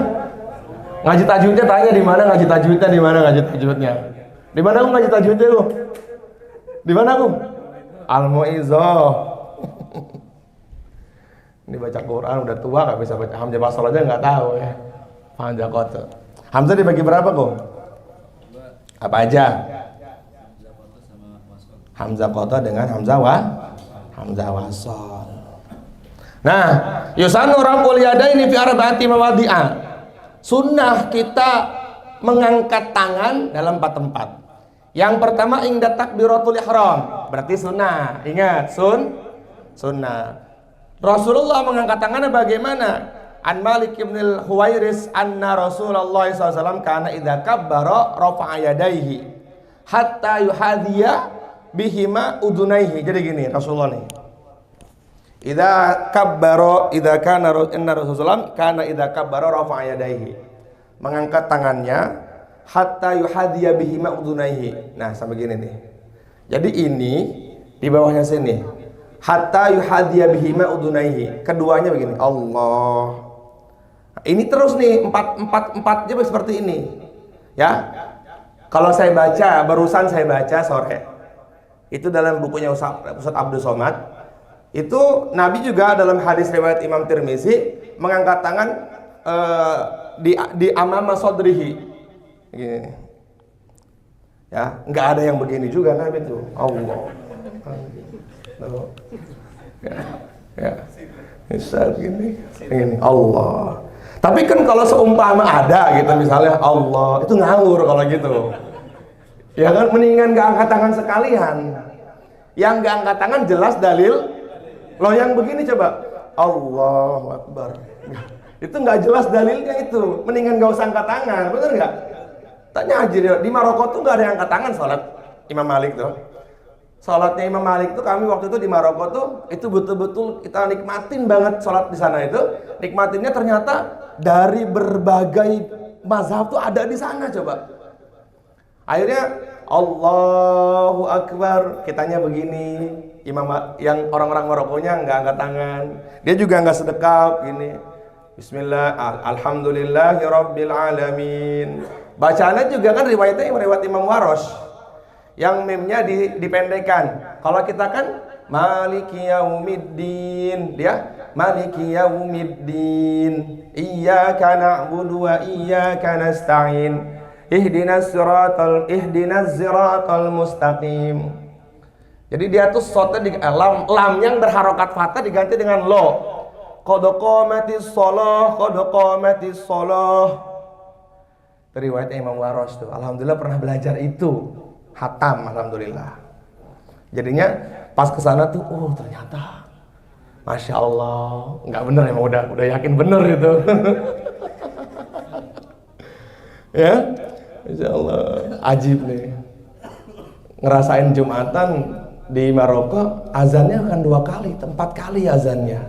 Ngaji tajwidnya tanya di mana ngaji tajwidnya, di mana ngaji tajwidnya? Di mana aku ngaji tajwidnya lu? Di mana aku? Al-Mu'izzah. Ini baca Quran udah tua nggak bisa baca hamzah wasol aja nggak tahu ya. Hamzah qata. Hamzah dibagi berapa kok? Apa aja? Hamzah qata dengan hamzah wasol. Nah, yusannu raf'ul yadaini fi arba'ati mawadhi'a. Sunnah kita mengangkat tangan dalam 4 tempat. Yang pertama inda takbiratul ihram, berarti sunnah. Ingat, sunnah. Rasulullah mengangkat tangannya bagaimana? An Malik bin Huwairis anna Rasulullah SAW kana idza kabbara rafa'a yadayhi hatta yuhadhiya bihima udunaihi. Jadi gini Rasulullah nih. Idza kabbara idza kana inna Rasulullah kana idza kabbara rafa'a yadayhi. Mengangkat tangannya hatta yuhadhiya bihima udunaihi. Nah, sampai gini nih. Jadi ini di bawahnya sini. Hatta yuhadhiya bihima udunaihi. Keduanya begini. Allah. Nah, ini terus nih empatnya seperti ini. Ya. Kalau saya baca, barusan saya baca sore. Itu dalam bukunya Ustaz Abdul Somad. Itu Nabi juga dalam hadis riwayat Imam Tirmizi mengangkat tangan di amama sodrihi. Gini. Ya, nggak ada yang begini juga Nabi itu. Allah. Ya. Misal gini. Allah. Tapi kan kalau seumpama ada gitu misalnya Allah, itu ngawur kalau gitu. Ya kan mendingan nggak angkat tangan sekalian. Yang nggak angkat tangan jelas dalil. Loh yang begini coba Allahu Akbar. Itu nggak jelas dalilnya itu. Mendingan nggak usah angkat tangan, bener nggak? Tanya aja di Maroko tuh nggak ada yang angkat tangan sholat Imam Malik tuh. Sholatnya Imam Malik tuh kami waktu itu di Maroko tuh itu betul-betul kita nikmatin banget sholat di sana itu. Nikmatinnya ternyata dari berbagai mazhab tuh ada di sana coba. Akhirnya Allahu Akbar, kitanya begini, imam yang orang-orang Marokonya nggak angkat tangan, dia juga nggak sedekap gini. Bismillah, alhamdulillahirabbil alamin. Bacaannya juga kan riwayatnya riwayat Imam Warosh, yang mimnya dipendekkan. Kalau kita kan Maliki yaumiddin, dia Maliki yaumiddin, iyyaka na'budu wa iyyaka nasta'in. Ihdinas siratal mustaqim. Jadi dia tuh shotnya di lam yang berharokat fathah diganti dengan lo. Qad qamatis shalah. Dari riwayat Imam Warosh tuh. Alhamdulillah pernah belajar itu. Hatam alhamdulillah. Jadinya pas kesana tuh, oh ternyata Masya Allah, nggak bener emang udah yakin bener itu. Ya. Insya Allah, ajib nih. Ngerasain Jumatan di Maroko, azannya akan 2 kali, 4 kali azannya.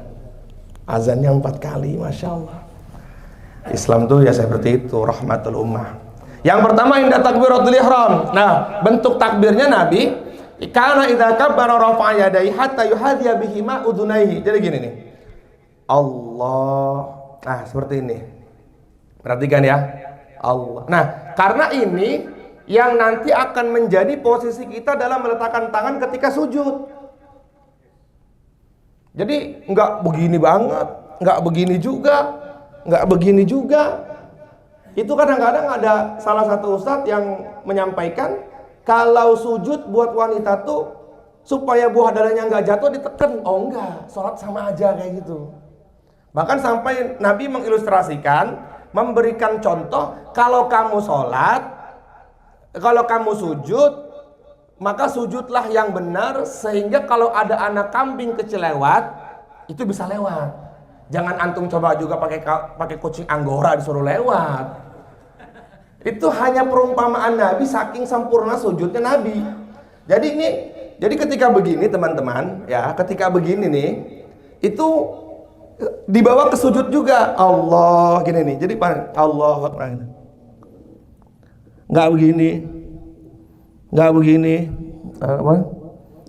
Azannya 4 kali, Masya Allah. Islam tuh ya seperti itu, rahmatul ummah. Yang pertama indah takbiratul ihram. Nah, bentuk takbirnya Nabi, kana idza kabbara rafa'a yadayhi hatta yuhadhiya bihima udunaihi. Jadi gini nih. Allah. Nah, seperti ini. Perhatikan ya. Allah. Nah, karena ini yang nanti akan menjadi posisi kita dalam meletakkan tangan ketika sujud. Jadi nggak begini banget, nggak begini juga, nggak begini juga. Itu kadang-kadang ada salah satu ustadz yang menyampaikan kalau sujud buat wanita tuh supaya buah dadanya nggak jatuh ditekan. Oh enggak, sholat sama aja kayak gitu. Bahkan sampai Nabi mengilustrasikan, memberikan contoh, kalau kamu sholat, kalau kamu sujud, maka sujudlah yang benar sehingga kalau ada anak kambing kecil lewat, itu bisa lewat. Jangan antum coba juga pakai kucing Anggora disuruh lewat. Itu hanya perumpamaan Nabi saking sempurna sujudnya Nabi. Jadi ketika begini teman-teman, ya ketika begini nih, itu dibawa ke sujud juga. Allah gini nih. Jadi Allah nggak begini, nggak begini,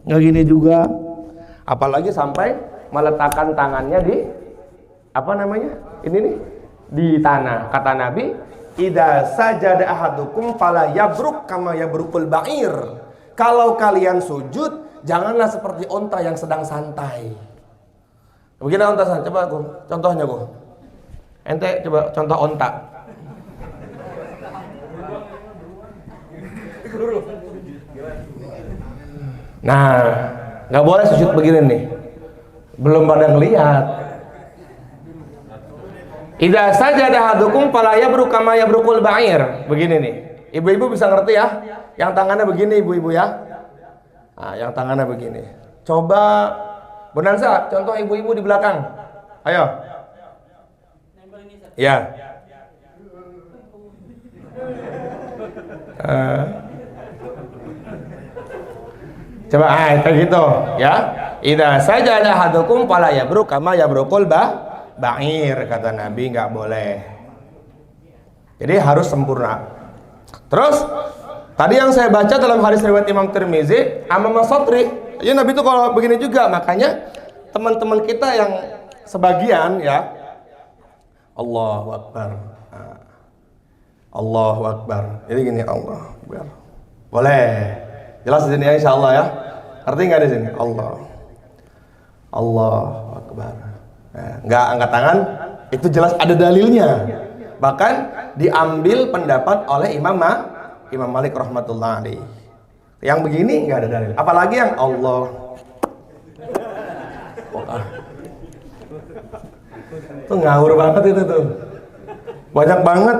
nggak gini juga. Apalagi sampai meletakkan tangannya di apa namanya? Ini nih di tanah. Kata Nabi, idza sajada ahadukum fala yabruk kama yabrukul ba'ir. Kalau kalian sujud, janganlah seperti onta yang sedang santai. Begini onta sana, coba aku, contohnya aku. Ente coba contoh onta. Nah, nggak boleh sujud begini nih. Belum pada ngelihat. Idza sajada ahadukum fala yabruk kama yabrukul ba'ir. Begini nih. Ibu-ibu bisa ngerti ya? Yang tangannya begini ibu-ibu ya. Nah, yang tangannya begini. Coba Bonanza, contoh ibu-ibu di belakang. Ayo. Ya. Coba kayak gitu ya. Idza sajada ahadukum fala yabruk kama yabrukul ba'ir, kata Nabi, nggak boleh. Jadi harus sempurna. Terus tadi yang saya baca dalam hadis riwayat Imam Tirmizi, amama sotri. Ya Nabi itu kalau begini juga, makanya teman-teman kita yang sebagian ya, Allahu Akbar, Allahu Akbar. Jadi gini, Allahu Akbar. Boleh. Jelas di sini ya, insya Allah ya. Artinya nggak di sini? Allahu Akbar. Nah, nggak angkat tangan, itu jelas ada dalilnya. Bahkan diambil pendapat oleh Imam Malik rahmatullah alaih. Yang begini nggak ada dalil. Apalagi yang Allah. Itu ngawur banget itu tuh. Banyak banget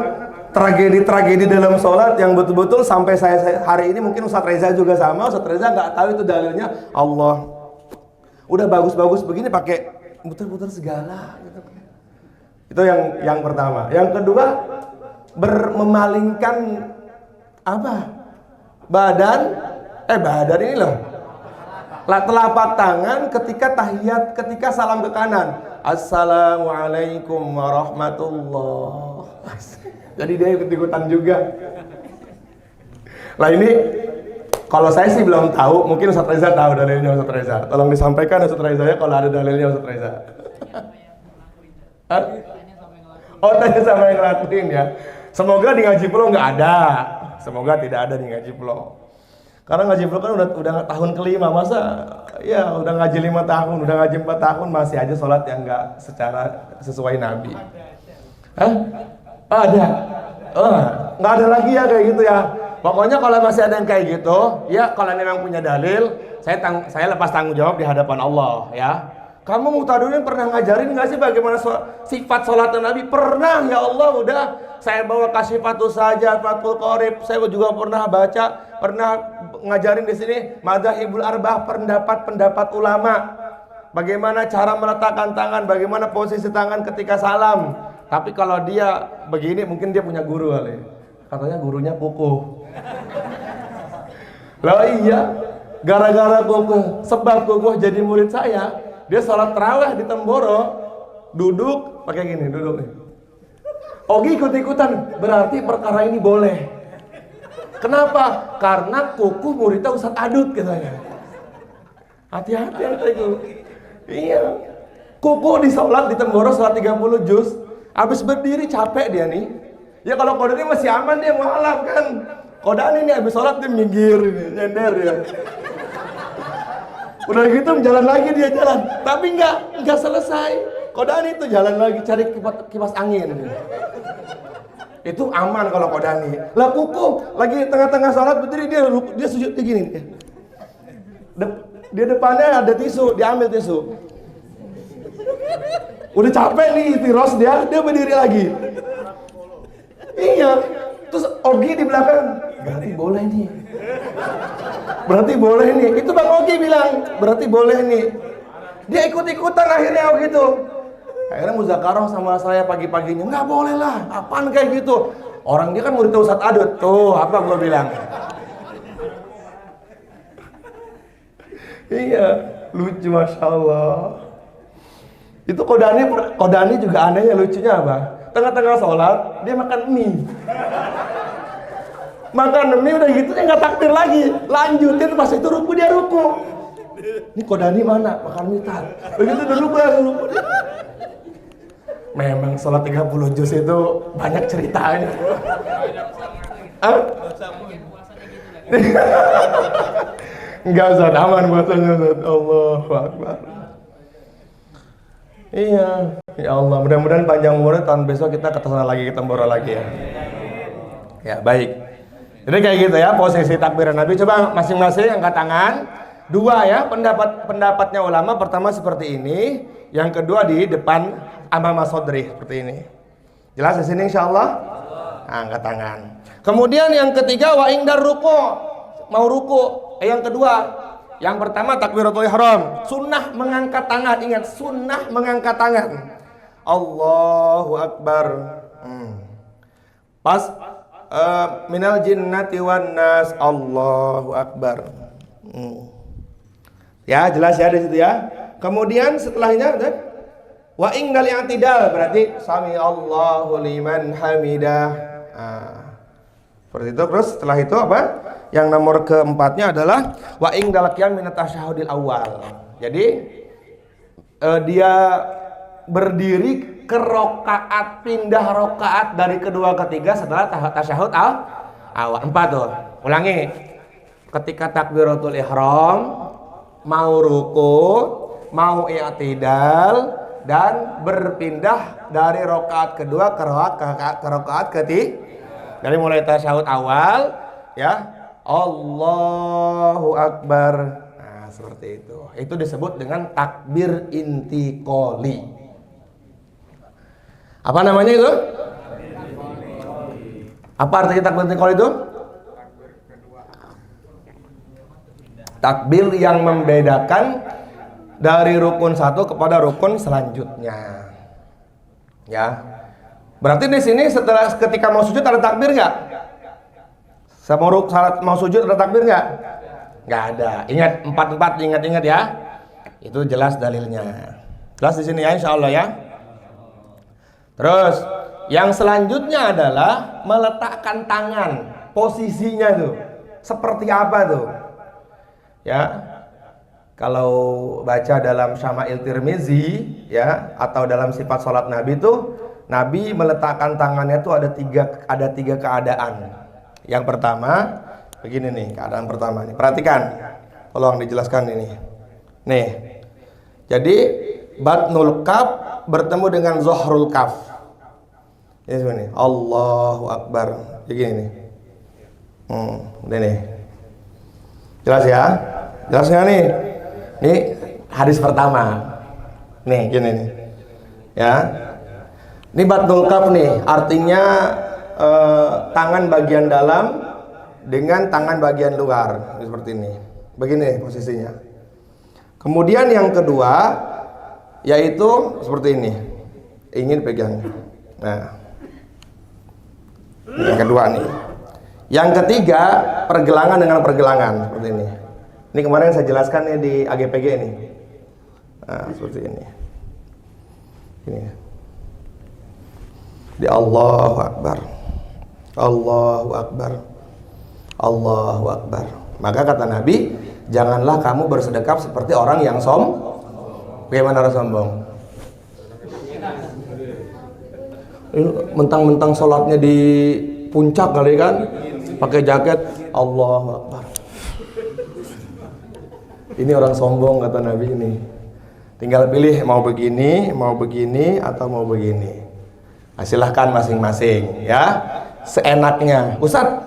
tragedi-tragedi dalam sholat yang betul-betul sampai saya hari ini mungkin Ustadz Reza juga sama. Ustadz Reza nggak tahu itu dalilnya. Allah. Udah bagus-bagus begini pakai muter-muter segala gitu. Itu yang pertama. Yang kedua, memalingkan apa? Badan ini loh. Telapak tangan ketika tahiyat, ketika salam ke kanan. Assalamualaikum warahmatullah. Jadi dia ikut-ikutan juga. Lah ini kalau saya sih belum tahu, mungkin Ustaz Reza tahu dalilnya Ustaz Reza. Tolong disampaikan Ustaz Reza ya kalau ada dalilnya Ustaz Reza. Oh, tanya sama yang ngelakuin ya. Semoga di Ngaji Pulau nggak ada. Semoga tidak ada di Ngaji Pulau. Karena Ngaji Pulau kan udah tahun kelima, masa ya udah ngaji 5 tahun, udah ngaji 4 tahun masih aja sholat yang nggak secara sesuai Nabi. Hah? Ada. Nggak ada lagi ya kayak gitu ya. Pokoknya kalau masih ada yang kayak gitu, ya kalau memang punya dalil, saya lepas tanggung jawab di hadapan Allah ya. Kamu Muqtadurin pernah ngajarin nggak sih bagaimana sifat sholat Nabi? Pernah ya Allah, udah saya bawa Kasyifatus Sajad, Fathul Qorib, saya juga pernah baca, pernah ngajarin di sini Madzhabul Arba'ah, pendapat ulama. Bagaimana cara meletakkan tangan, bagaimana posisi tangan ketika salam. Tapi kalau dia begini, mungkin dia punya guru kali. Katanya gurunya kukuh. Lah iya, gara-gara kukuh, sebab kukuh jadi murid saya. Dia sholat tarawih di Temboro, duduk pakai gini, duduk nih. Ogi ikut-ikutan, berarti perkara ini boleh. Kenapa? Karena kukuh muridnya Ustadz Adut katanya. Hati-hati itu. Iya. Kukuh di sholat di Temboro, sholat 30 juz, habis berdiri capek dia nih. Ya kalau Kodani masih aman, dia mualaf kan. Kodani nih habis sholat dia minggir, nyender ya. Udah gitu jalan lagi dia jalan, tapi nggak selesai. Kodani itu jalan lagi cari kipas angin. Itu aman kalau Kodani. Lah kuku lagi tengah-tengah sholat berdiri dia sujud begini. Dia depannya ada tisu, diambil tisu. Udah capek nih tiros dia berdiri lagi. Iya. Terus Ogi di belakang, berarti boleh nih. Berarti boleh nih. Itu Bang Ogi bilang, berarti boleh nih. Dia ikut-ikutan akhirnya gitu. Akhirnya muzakarah sama saya pagi-paginya, nggak boleh lah, apaan kayak gitu. Orang dia kan murid Ustadz Adut. Tuh, apa gua bilang. Iya, lucu Masya Allah. Itu Kodani juga anehnya, lucunya apa? Tengah-tengah sholat, dia makan mie. Makan mie udah gitu dia nggak takbir lagi, lanjutin pas itu ruku dia ruku. Ini Kodani mana? Makan mie tar. Begitu udah ruku ya ruku. Memang sholat 30 juz itu banyak ceritanya. Enggak usah, aman puasanya. Allahu Akbar. Iya, ya Allah, mudah-mudahan panjang umurnya, tahun besok kita ke sana lagi, kita Temboro lagi ya. Ya, baik. Jadi kayak gitu ya, posisi takbiran Nabi. Coba masing-masing angkat tangan. Dua ya, pendapatnya ulama. Pertama seperti ini, yang kedua di depan amama sodri seperti ini. Jelas di sini insyaallah? Angkat tangan. Kemudian yang ketiga wa ingdar ruku. Mau ruku. Yang kedua, yang pertama takbiratul ihram, sunnah mengangkat tangan. Ingat, sunnah mengangkat tangan. Allahu Akbar. Pas minal jinnati wan nas. Allahu Akbar. Ya, jelas ya di situ ya. Kemudian setelahnya wa ingdal i'tidal, berarti sami Allahu liman hamidah. Seperti itu. Terus setelah itu apa? Yang nomor keempatnya adalah wa ingdal qiyam min tasyahudil awal. Jadi dia berdiri ke rakaat, pindah rakaat dari kedua ketiga setelah tasyahud awal. 4 tuh. Ulangi. Ketika takbiratul ihram, mau ruku, mau i'tidal, dan berpindah dari rakaat kedua ke rakaat ketiga. Dari mulai tasyahud awal ya, Allahu Akbar. Nah, seperti itu. Itu disebut dengan takbir intiqali. Apa namanya itu? Apa artinya takbir intiqali itu? Takbir yang membedakan dari rukun satu kepada rukun selanjutnya. Ya. Berarti di sini setelah ketika mau sujud ada takbir nggak? Salat mau sujud ada takbir nggak? Nggak ada. Ingat 4 ingat ya. Itu jelas dalilnya. Jelas di sini ya, insya Allah ya. Terus yang selanjutnya adalah meletakkan tangan. Posisinya tuh seperti apa tuh? Ya. Kalau baca dalam Syama'il Tirmizi ya, atau dalam sifat sholat Nabi tuh, Nabi meletakkan tangannya tuh ada tiga keadaan. Yang pertama begini nih, keadaan pertama nih. Perhatikan, tolong dijelaskan ini. Nih, jadi batnul kaf bertemu dengan zohrul kaf. Ini sebenarnya Allahu Akbar. Begini nih. Ini nih. Jelas ya? Jelas nggak nih? Ini hadis pertama. Nih, gini nih. Ya. Ini batnul kaf nih, artinya tangan bagian dalam dengan tangan bagian luar. Seperti ini. Begini posisinya. Kemudian yang kedua yaitu seperti ini. Ingin pegang. Nah. Yang kedua nih. Yang ketiga, pergelangan dengan pergelangan seperti ini. Ini kemarin saya jelaskan nih di AGPG ini. Nah, seperti ini. Ini. Di Allahu Akbar. Allahu Akbar. Allahu Akbar. Maka kata Nabi, janganlah kamu bersedekap seperti orang yang Bagaimana orang sombong? Mentang-mentang sholatnya di puncak kali kan, pakai jaket, Allahu Akbar. Ini orang sombong kata Nabi ini. Tinggal pilih mau begini, atau mau begini. Nah, silahkan masing-masing ya, seenaknya. Ustadz,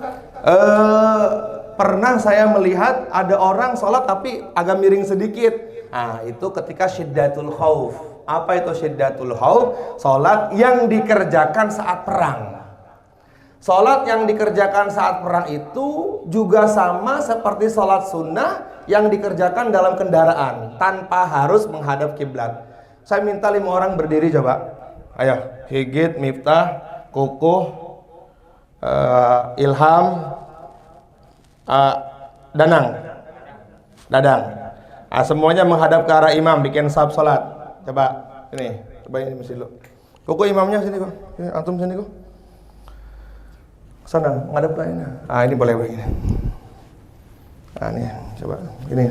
pernah saya melihat ada orang sholat tapi agak miring sedikit. Nah, itu ketika syiddatul khauf. Apa itu syiddatul khauf? Sholat yang dikerjakan saat perang. Sholat yang dikerjakan saat perang itu juga sama seperti sholat sunnah yang dikerjakan dalam kendaraan tanpa harus menghadap kiblat. Saya minta 5 orang berdiri coba. Ayo, Higit, Miftah, Kukuh, Ilham, Dadang. Nah, semuanya menghadap ke arah imam, bikin saf sholat. Coba ini, coba ini mesti lu. Kukuh imamnya sini kok. Antum sini kok. Sana, menghadap ke ini. Ah, ini boleh begini. Nah, ini coba ini.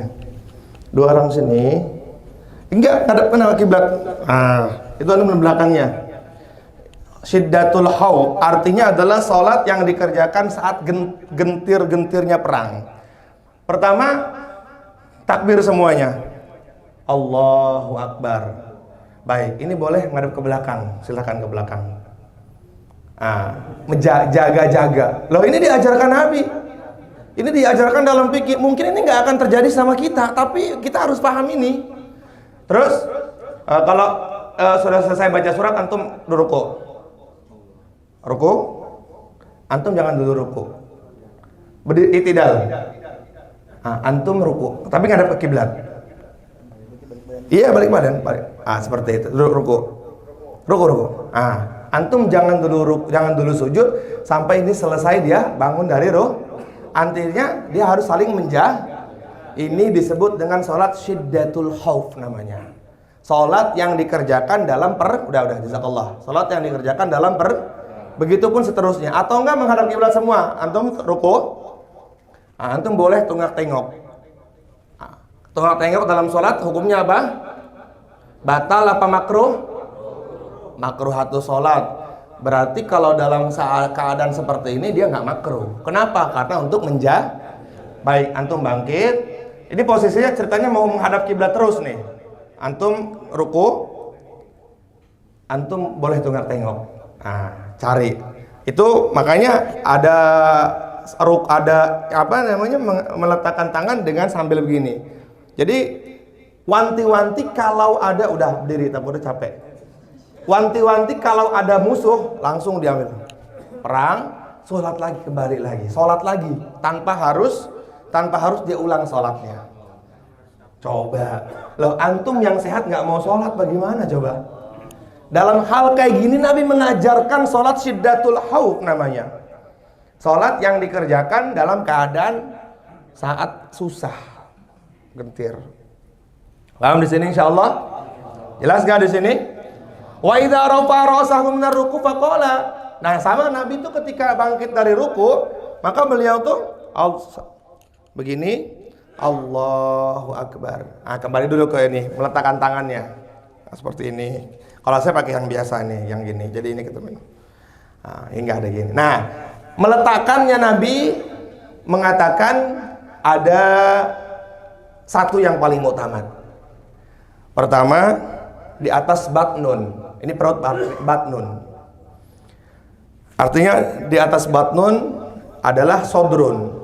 2 orang sini. Enggak, ngadep ke kiblat. Ah, itu anu belakangnya. Syiddatul khauf artinya adalah sholat yang dikerjakan saat gentir-gentirnya perang. Pertama, takbir semuanya. Allahu Akbar. Baik, ini boleh ngadep ke belakang. Silakan ke belakang. Jaga-jaga. Loh, ini diajarkan Nabi. Ini diajarkan dalam fikih. Mungkin ini nggak akan terjadi sama kita, tapi kita harus paham ini. Terus, kalau sudah selesai baca surat, antum ruku. Ruku, antum jangan dulu ruku. Berdiri itidal. Antum ruku, tapi ngadep ke kiblat. Iya, balik badan, balik. Seperti itu. Ruku. Antum jangan dulu sujud sampai ini selesai dia bangun dari Artinya dia harus saling Ini disebut dengan sholat syiddatul khauf namanya. Sholat yang dikerjakan dalam udah jazakallah. Sholat yang dikerjakan dalam begitupun seterusnya. Atau enggak menghadap kiblat semua. Antum ruku. Antum boleh tunggak tengok. Tunggak tengok dalam sholat hukumnya apa? Batal apa makruh? Makruhatus sholat. Berarti kalau dalam keadaan seperti ini dia nggak makruh. Kenapa? Karena untuk baik, antum bangkit. Ini posisinya ceritanya mau menghadap kiblat terus nih. Antum ruku. Antum boleh tunggak tengok. Cari. Itu makanya ada meletakkan tangan dengan sambil begini. Jadi wanti-wanti kalau ada udah berdiri, tapi udah capek. Wanti-wanti kalau ada musuh langsung diambil. Perang, sholat lagi, kembali lagi, sholat lagi tanpa harus dia ulang sholatnya. Coba, loh antum yang sehat nggak mau sholat bagaimana coba? Dalam hal kayak gini Nabi mengajarkan sholat syiddatul khauf namanya. Sholat yang dikerjakan dalam keadaan saat susah, gentir. Paham di sini insyaallah? Jelas gak di sini? Wa idza rafa'a ra'sahu minar ruku' faqala. Nah, sama Nabi itu ketika bangkit dari ruku, maka beliau tuh begini, Allahu Akbar. Nah, kembali dulu ke ini, meletakkan tangannya. Nah, seperti ini. Kalau saya pakai yang biasa nih, yang gini. Jadi ini ketemu. Nah, ini nggak ada gini. Nah, meletakkannya Nabi mengatakan ada satu yang paling utama. Pertama, di atas batnun. Ini perut batnun. Artinya di atas batnun adalah sodrun.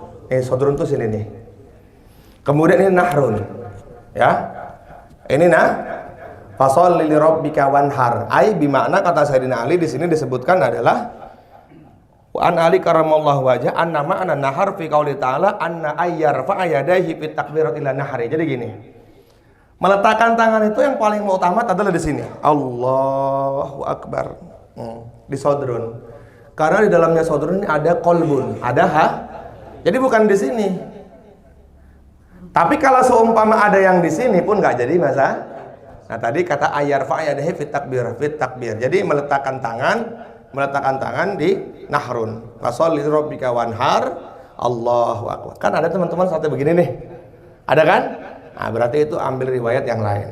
Sodrun tuh sini nih. Kemudian ini nahrun. Ya. Ini fasholli li rabbika wanhar. Ai bimakna kata Sayyidina Ali di sini disebutkan adalah an Ali karamallahu wajah anna ma'ana nahar fi qauli ta'ala anna ayyar fa ayadaihi fit takbir ila nahri. Jadi gini. Meletakkan tangan itu yang paling utama adalah di sini. Allahu Akbar. Di sodrun. Karena di dalamnya sodrun ini ada kolbun, ada Jadi bukan di sini. Tapi kalau seumpama ada yang di sini pun nggak jadi masa. Nah tadi kata ayar fa'ayadahi fit takbir. Jadi meletakkan tangan di nahrun. Fasholli li rabbika wanhar. Allahu akbar. Kan ada teman-teman sampai begini nih. Ada kan? Nah, berarti itu ambil riwayat yang lain.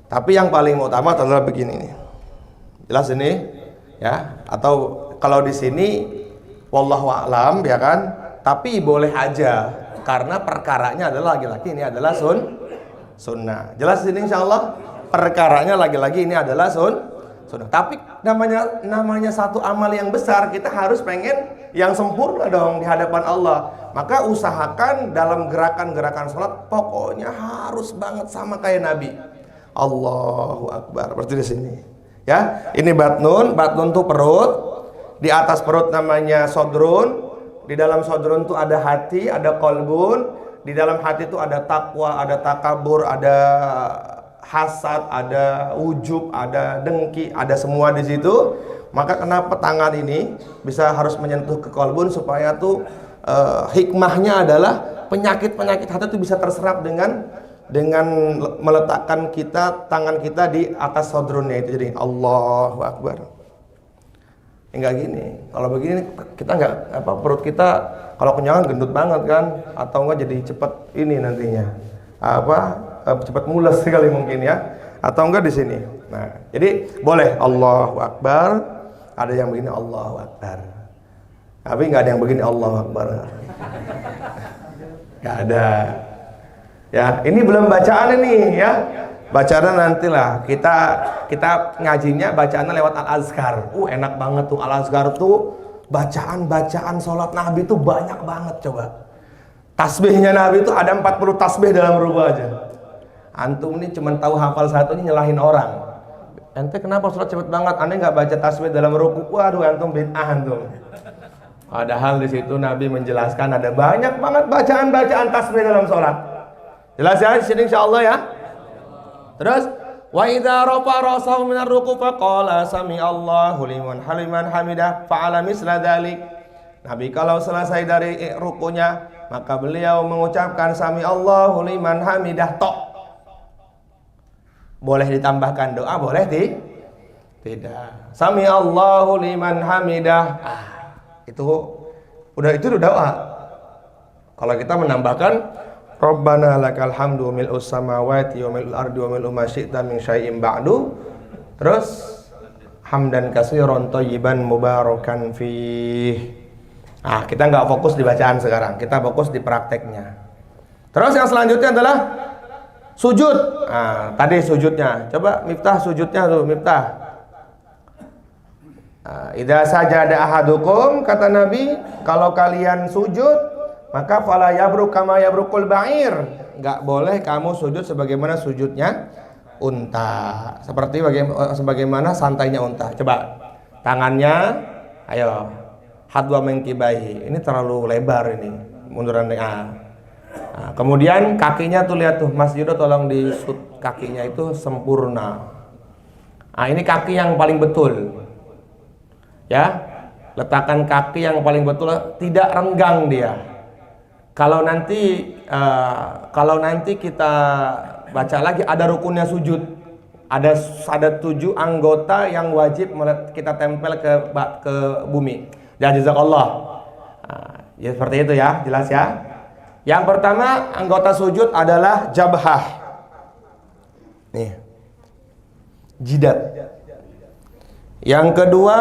Tapi yang paling utama adalah begini nih. Jelas ini? Ya, atau kalau di sini wallahu a'lam ya kan? Tapi boleh aja karena perkaranya adalah laki-laki, ini adalah sunnah. Jelas ini insyaallah? Perkaranya lagi-lagi ini adalah sunnah. Tapi namanya satu amal yang besar, kita harus pengen yang sempurna dong di hadapan Allah. Maka usahakan dalam gerakan-gerakan sholat pokoknya harus banget sama kayak Nabi. Allahu Akbar. Seperti di sini. Ya, ini batnun tuh perut. Di atas perut namanya sodrun. Di dalam sodrun tuh ada hati, ada kolbun. Di dalam hati tuh ada takwa, ada takabur, ada hasad, ada ujub, ada dengki, ada semua di situ. Maka kenapa tangan ini bisa harus menyentuh ke kolbun supaya tuh hikmahnya adalah penyakit-penyakit hati itu bisa terserap dengan meletakkan tangan kita di atas sodrunnya itu. Jadi Allahu Akbar. Enggak gini. Kalau begini kita enggak perut kita kalau kenyangan gendut banget kan, atau enggak jadi cepat ini nantinya. Cepat mules sekali mungkin ya. Atau enggak di sini. Nah, jadi boleh Allahu Akbar, ada yang begini Allahu Akbar. Tapi nggak ada yang begini Allahu Akbar. Nggak ada. Ya, ini belum bacaan ini ya. Bacaan nantilah. Kita ngajinya bacaannya lewat Al-Azkar. Enak banget tuh Al-Azkar tuh bacaan sholat Nabi tuh banyak banget coba. Tasbihnya Nabi tuh ada 40 tasbih dalam rubah aja. Antum ini cuma tahu hafal satu ini nyalahin orang. Ente kenapa sholat cepet banget? Aneh nggak baca tasbih dalam ruku? Waduh, antum bid'ah antum. Padahal di situ Nabi menjelaskan ada banyak banget bacaan-bacaan tasbih dalam sholat. Jelas ya di sini insyaallah ya. Terus wa idza rafa ra'sahu minar ruku' faqala sami Allahu liman hamidah fa'ala misla dzalik. Nabi kalau selesai dari rukunya maka beliau mengucapkan sami Allahu liman hamidah tok. Boleh ditambahkan doa, boleh tidak. Sami Allahu liman hamidah. Itu udah doa. Kalau kita menambahkan Rabbana lakal hamdu mil'us samawati wa mil'ul ardi wa mil'u ma syi'ta min syai'in ba'du. Terus hamdan katsiran thayyiban mubarakan fih. Kita nggak fokus di bacaan sekarang, kita fokus di prakteknya. Terus yang selanjutnya adalah sujud. Tadi sujudnya. Coba Miftah sujudnya tuh, Miftah. Idza sajada ahadukum, kata Nabi, kalau kalian sujud, maka fala yabruk kama yabrukul ba'ir. Enggak boleh kamu sujud sebagaimana sujudnya unta. Sebagaimana santainya unta. Coba tangannya, ayo. Hadwa mengkibahi. Ini terlalu lebar ini. Munduran kemudian kakinya tuh lihat tuh, Mas Yudo tolong disut kakinya itu sempurna. Nah, ini kaki yang paling betul. Ya, letakkan kaki yang paling betul, tidak renggang dia. Kalau nanti kita baca lagi ada rukunnya sujud. Ada 7 anggota yang wajib kita tempel ke bumi. Ya jazakallah. Nah, ya seperti itu ya, jelas ya. Yang pertama anggota sujud adalah jabhah. Nih. Jidat. Yang kedua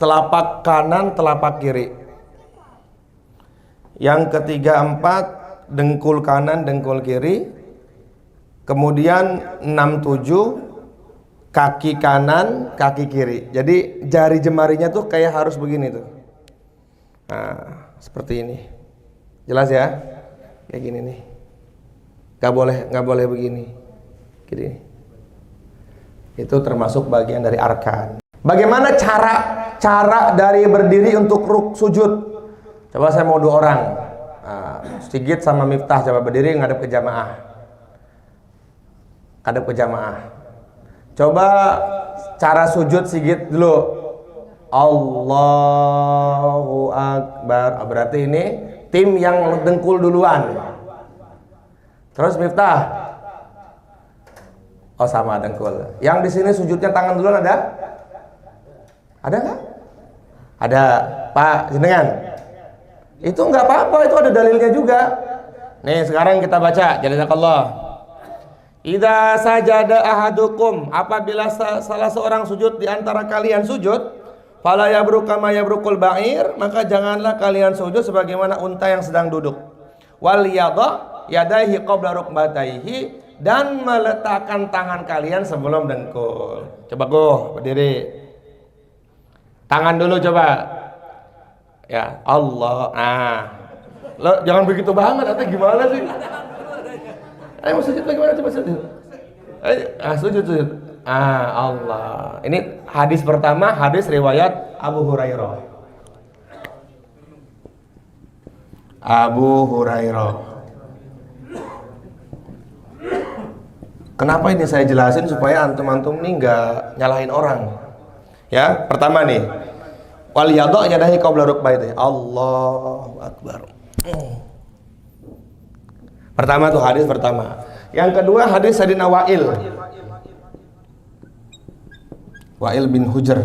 telapak kanan, telapak kiri. Yang ketiga 4 dengkul kanan, dengkul kiri. Kemudian 6, 7 kaki kanan, kaki kiri. Jadi jari jemarinya tuh kayak harus begini tuh. Nah, seperti ini. Jelas ya? Kayak gini nih. Gak boleh begini. Gini. Itu termasuk bagian dari arkan. Bagaimana cara dari berdiri untuk sujud? Coba saya mau 2 orang. Nah, Sigit sama Miftah coba berdiri ngadep ke jamaah. Ngadep ke jamaah. Coba cara sujud Sigit dulu. Allahu Akbar. Berarti ini tim yang dengkul duluan. Terus Miftah. Oh sama dengkul. Yang di sini sujudnya tangan duluan ada? Ada nggak? Ada, Pak jenengan. Itu nggak apa-apa, itu ada dalilnya juga. Nih sekarang kita baca. Jazakallah. Idza sajada ahadukum, apabila salah seorang sujud di antara kalian sujud, fala yabruk kama yabrukul ba'ir, maka janganlah kalian sujud sebagaimana unta yang sedang duduk. Wal yadha yadaihi qabla rukbataihi, dan meletakkan tangan kalian sebelum dengkul. Coba berdiri. Tangan dulu coba. Ya, Allah. Nah. Lo jangan begitu banget, atau gimana sih? Ayo sujud bagaimana, coba sujud. Sujud. Allah. Ini hadis pertama, hadis riwayat Abu Hurairah. Kenapa ini saya jelasin supaya antum-antum nih nggak nyalahin orang. Ya, pertama nih. Wal yadha yadahi qabla rukbatayhi. Allahu Akbar. Pertama tuh hadis pertama. Yang kedua hadis Sayyidina Wa'il bin Hujr.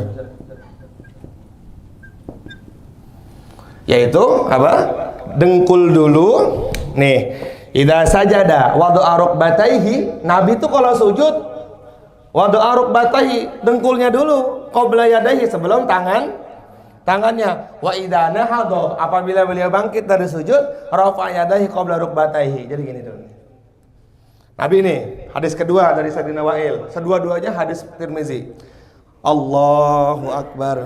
Yaitu apa? Dengkul dulu. Nih. Idza sajada wada'a rukbataihi, Nabi itu kalau sujud wada'a rukbataihi, dengkulnya dulu, qabla yadaihi, sebelum tangannya. Wa idza nahadha, apabila beliau bangkit dari sujud, rafa'a yadaihi qabla rukbataihi. Jadi gini dulu. Nabi ini hadis kedua dari Sayyidina Wa'il. Kedua-duanya hadis Tirmizi. Allahu Akbar.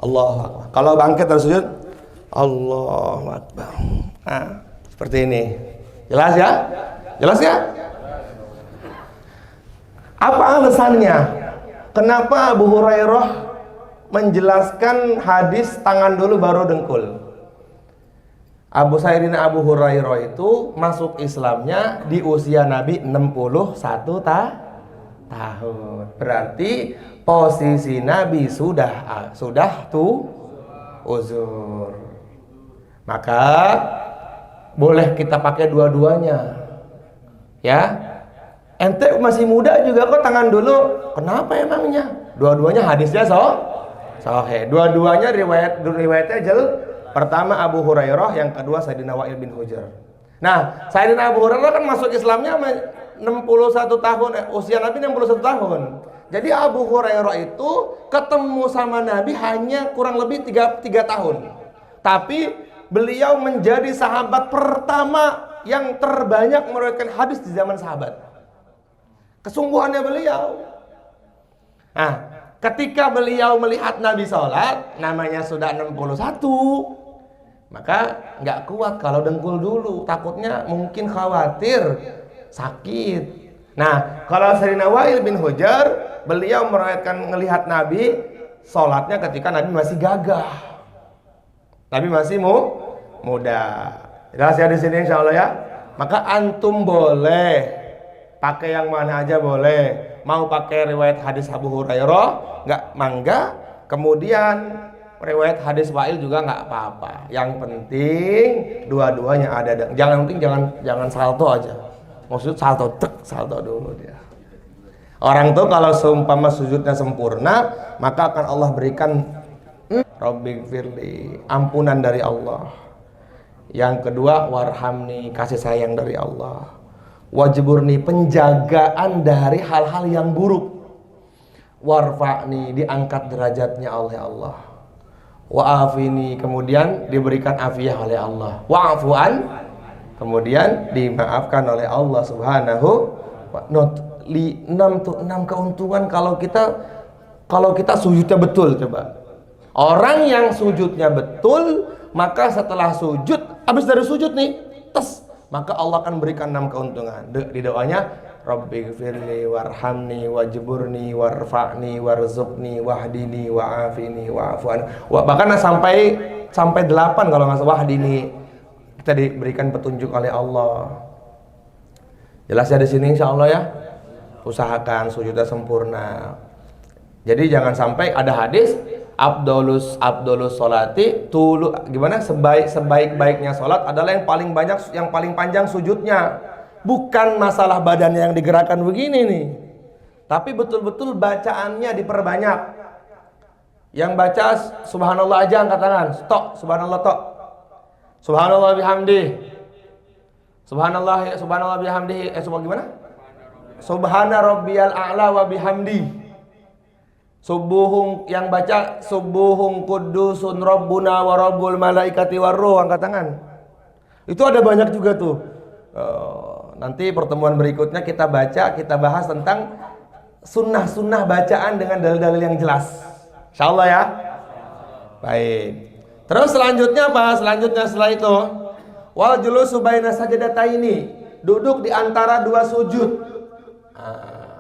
Allahu Akbar. Kalau bangkit dari sujud, Allahu Akbar. Nah, seperti ini. Jelas ya? Jelas ya? Apa alasannya? Kenapa Abu Hurairah menjelaskan hadis tangan dulu baru dengkul? Sayyidina Abu Hurairah itu masuk Islamnya di usia Nabi 61 tahun. Berarti posisi Nabi sudah uzur. Maka boleh kita pakai dua-duanya. Ya. Ente masih muda juga kok tangan dulu. Kenapa emangnya? Dua-duanya hadisnya sahih. Dua-duanya riwayatnya pertama Abu Hurairah, yang kedua Sayyidina Wa'il bin Hujr. Nah, Sayyidina Abu Hurairah kan masuk Islamnya 61 tahun, usia Nabi 61 tahun. Jadi Abu Hurairah itu ketemu sama Nabi hanya kurang lebih 3 tahun. Tapi beliau menjadi sahabat pertama yang terbanyak meriwayatkan hadis di zaman sahabat. Kesungguhannya beliau. Nah, ketika beliau melihat Nabi sholat, namanya sudah 61, maka nggak kuat kalau dengkul dulu. Takutnya mungkin khawatir sakit. Nah, kalau Sayyidina Wa'il bin Hujr, beliau melihat Nabi sholatnya ketika Nabi masih gagah. Nabi masih muda. Jelas ya di sini insya Allah ya. Maka antum boleh pakai yang mana aja boleh. Mau pakai riwayat hadis Abu Hurairah, nggak mangga. Kemudian riwayat hadis Wa'il juga nggak apa-apa. Yang penting dua-duanya ada. Jangan salto aja. Maksud salto dulu dia. Orang tuh kalau seumpama sujudnya sempurna, maka akan Allah berikan Rabbighfirli, ampunan dari Allah. Yang kedua, warhamni, kasih sayang dari Allah. Wajburni, penjagaan dari hal-hal yang buruk. Warfa'ni, diangkat derajatnya oleh Allah. Wa'afini, kemudian diberikan afiyah oleh Allah. Wa'afuan, kemudian dimaafkan oleh Allah Subhanahu wa ta'ala. 6 keuntungan kalau kita sujudnya betul. Coba orang yang sujudnya betul, maka setelah sujud, habis dari sujud nih, maka Allah akan berikan 6 keuntungan. Di doanya Rabbighfirli warhamni wajburni warfa'ni warzuqni wahdini wa'afini wa'afuan. Bahkan sampai 8 kalau nggak salah. Wahdini, kita diberikan petunjuk oleh Allah. Jelas ya di sini insya Allah ya. Usahakan sujudnya sempurna. Jadi jangan sampai ada hadis Abdolus sholati tulu, gimana, sebaik-baiknya sholat adalah yang paling panjang sujudnya. Bukan masalah badannya yang digerakkan begini nih, tapi betul-betul bacaannya diperbanyak. Yang baca subhanallah aja angkat tangan, tok, subhanallah tok. Subhanallah bihamdi. Subhanallah bihamdi. Gimana? Subhana rabbiyal a'la wa bihamdi. Subuhung, yang baca subuhung kudusun rabbuna wa rabbul malaikati warruh, angkat tangan. Itu ada banyak juga tuh. Nanti pertemuan berikutnya kita bahas tentang sunnah bacaan dengan dalil-dalil yang jelas, insyaallah ya. Baik. Terus selanjutnya apa? Setelah itu wal julusu baina sajadataini, duduk di antara dua sujud.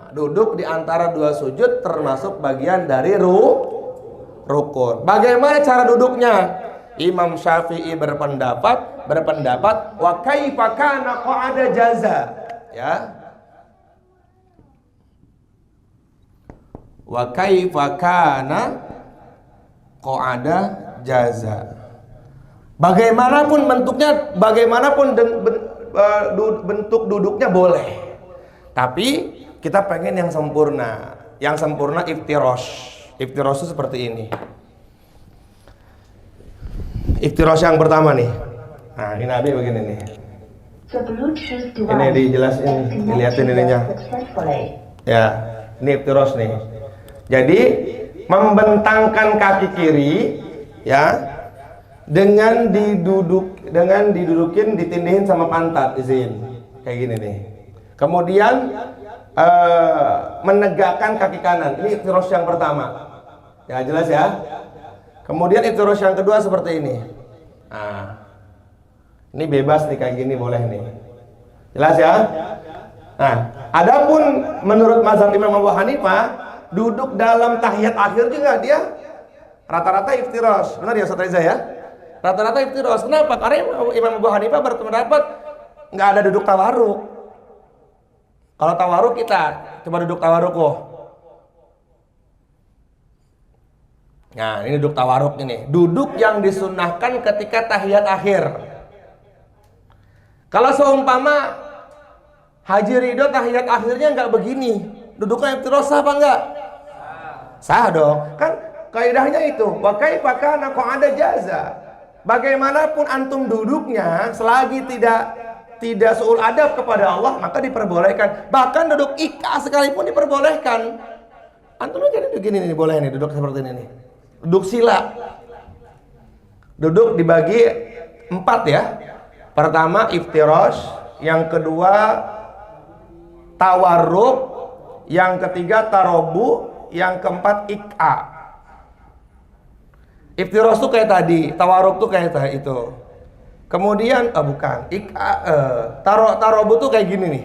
Duduk di antara dua sujud termasuk bagian dari rukun. Bagaimana cara duduknya? Imam Syafi'i berpendapat wa kaifa kana qa'ada jaza, ya. Wa kaifa kana qa'ada jaza. Bagaimanapun bentuknya, bagaimanapun bentuk duduknya boleh. Tapi kita pengen yang sempurna. Yang sempurna iftirosh. Iftirosh itu seperti ini. Iftirosh yang pertama nih. Nah, ini Nabi begini nih. Ini dijelasin, dilihatin ininya. Ya, ini iftirosh nih. Jadi membentangkan kaki kiri, ya, dengan didudukin, ditindihin sama pantat, izin. Kayak gini nih. Kemudian menegakkan kaki kanan. Ini iftirosh yang pertama. Ya, jelas ya. Kemudian iftirosh yang kedua seperti ini. Nah, ini bebas nih, kayak gini boleh nih. Jelas ya. Nah, adapun menurut mazhab Imam Abu Hanifah, duduk dalam tahiyat akhir juga dia rata-rata iftirosh. Benar ya Ustaz Reza ya? Rata-rata iftirosh. Kenapa? Karena Imam Abu Hanifah berpendapat nggak ada duduk tawarruk. Kalau tawaruk kita coba duduk tawaruk loh. Nah, ini duduk tawaruk ini. Duduk yang disunnahkan ketika tahiyat akhir. Kalau seumpama Haji Ridho tahiyat akhirnya nggak begini, duduknya iftirosh sah apa enggak? Sah dong. Kan kaidahnya itu, wa kaifa kana qa'ada jaza. Bagaimanapun antum duduknya selagi tidak suul adab kepada Allah, maka diperbolehkan. Bahkan duduk ika sekalipun diperbolehkan. Antum jadi begini nih, boleh nih duduk seperti ini nih. Duduk sila. Duduk dibagi 4 ya. Pertama iftirosh, yang kedua tawarruk, yang ketiga tarobu, yang keempat ika. Iftirosh tuh kayak tadi, tawarruk tuh kayak itu. Kemudian bukan tarobu tuh kayak gini nih,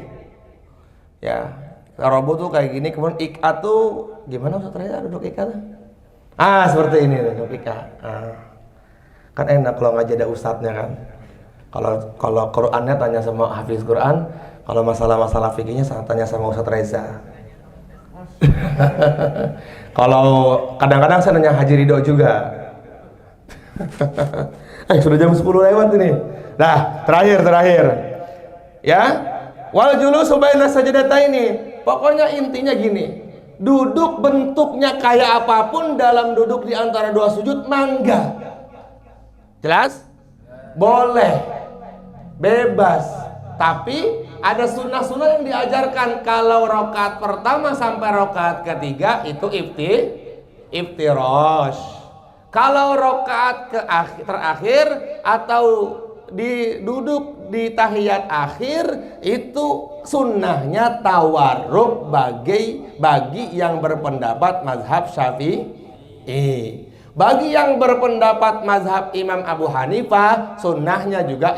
ya. Tarobu tuh kayak gini. Kemudian ika tuh gimana Ustaz Reza duduk ika tuh? Seperti ini duduk ika. Kan enak kalau ngaji ada ustadznya kan. Kalau Qurannya tanya sama hafiz Quran, Kalau masalah-masalah fikihnya tanya sama Ustadz Reza. Kalau kadang-kadang saya nanya Haji Ridho juga. Sudah jam 10 lewat ini. Nah, terakhir. Ya. Wal julusu baina sajadataini. Pokoknya intinya gini. Duduk bentuknya kayak apapun dalam duduk di antara dua sujud mangga. Jelas? Boleh. Bebas. Tapi ada sunnah-sunnah yang diajarkan. Kalau rakaat pertama sampai rakaat ketiga itu iftirash. Kalau rakaat terakhir atau duduk di tahiyat akhir itu sunnahnya tawarruk bagi yang berpendapat mazhab Syafi'i. Bagi yang berpendapat mazhab Imam Abu Hanifah sunnahnya juga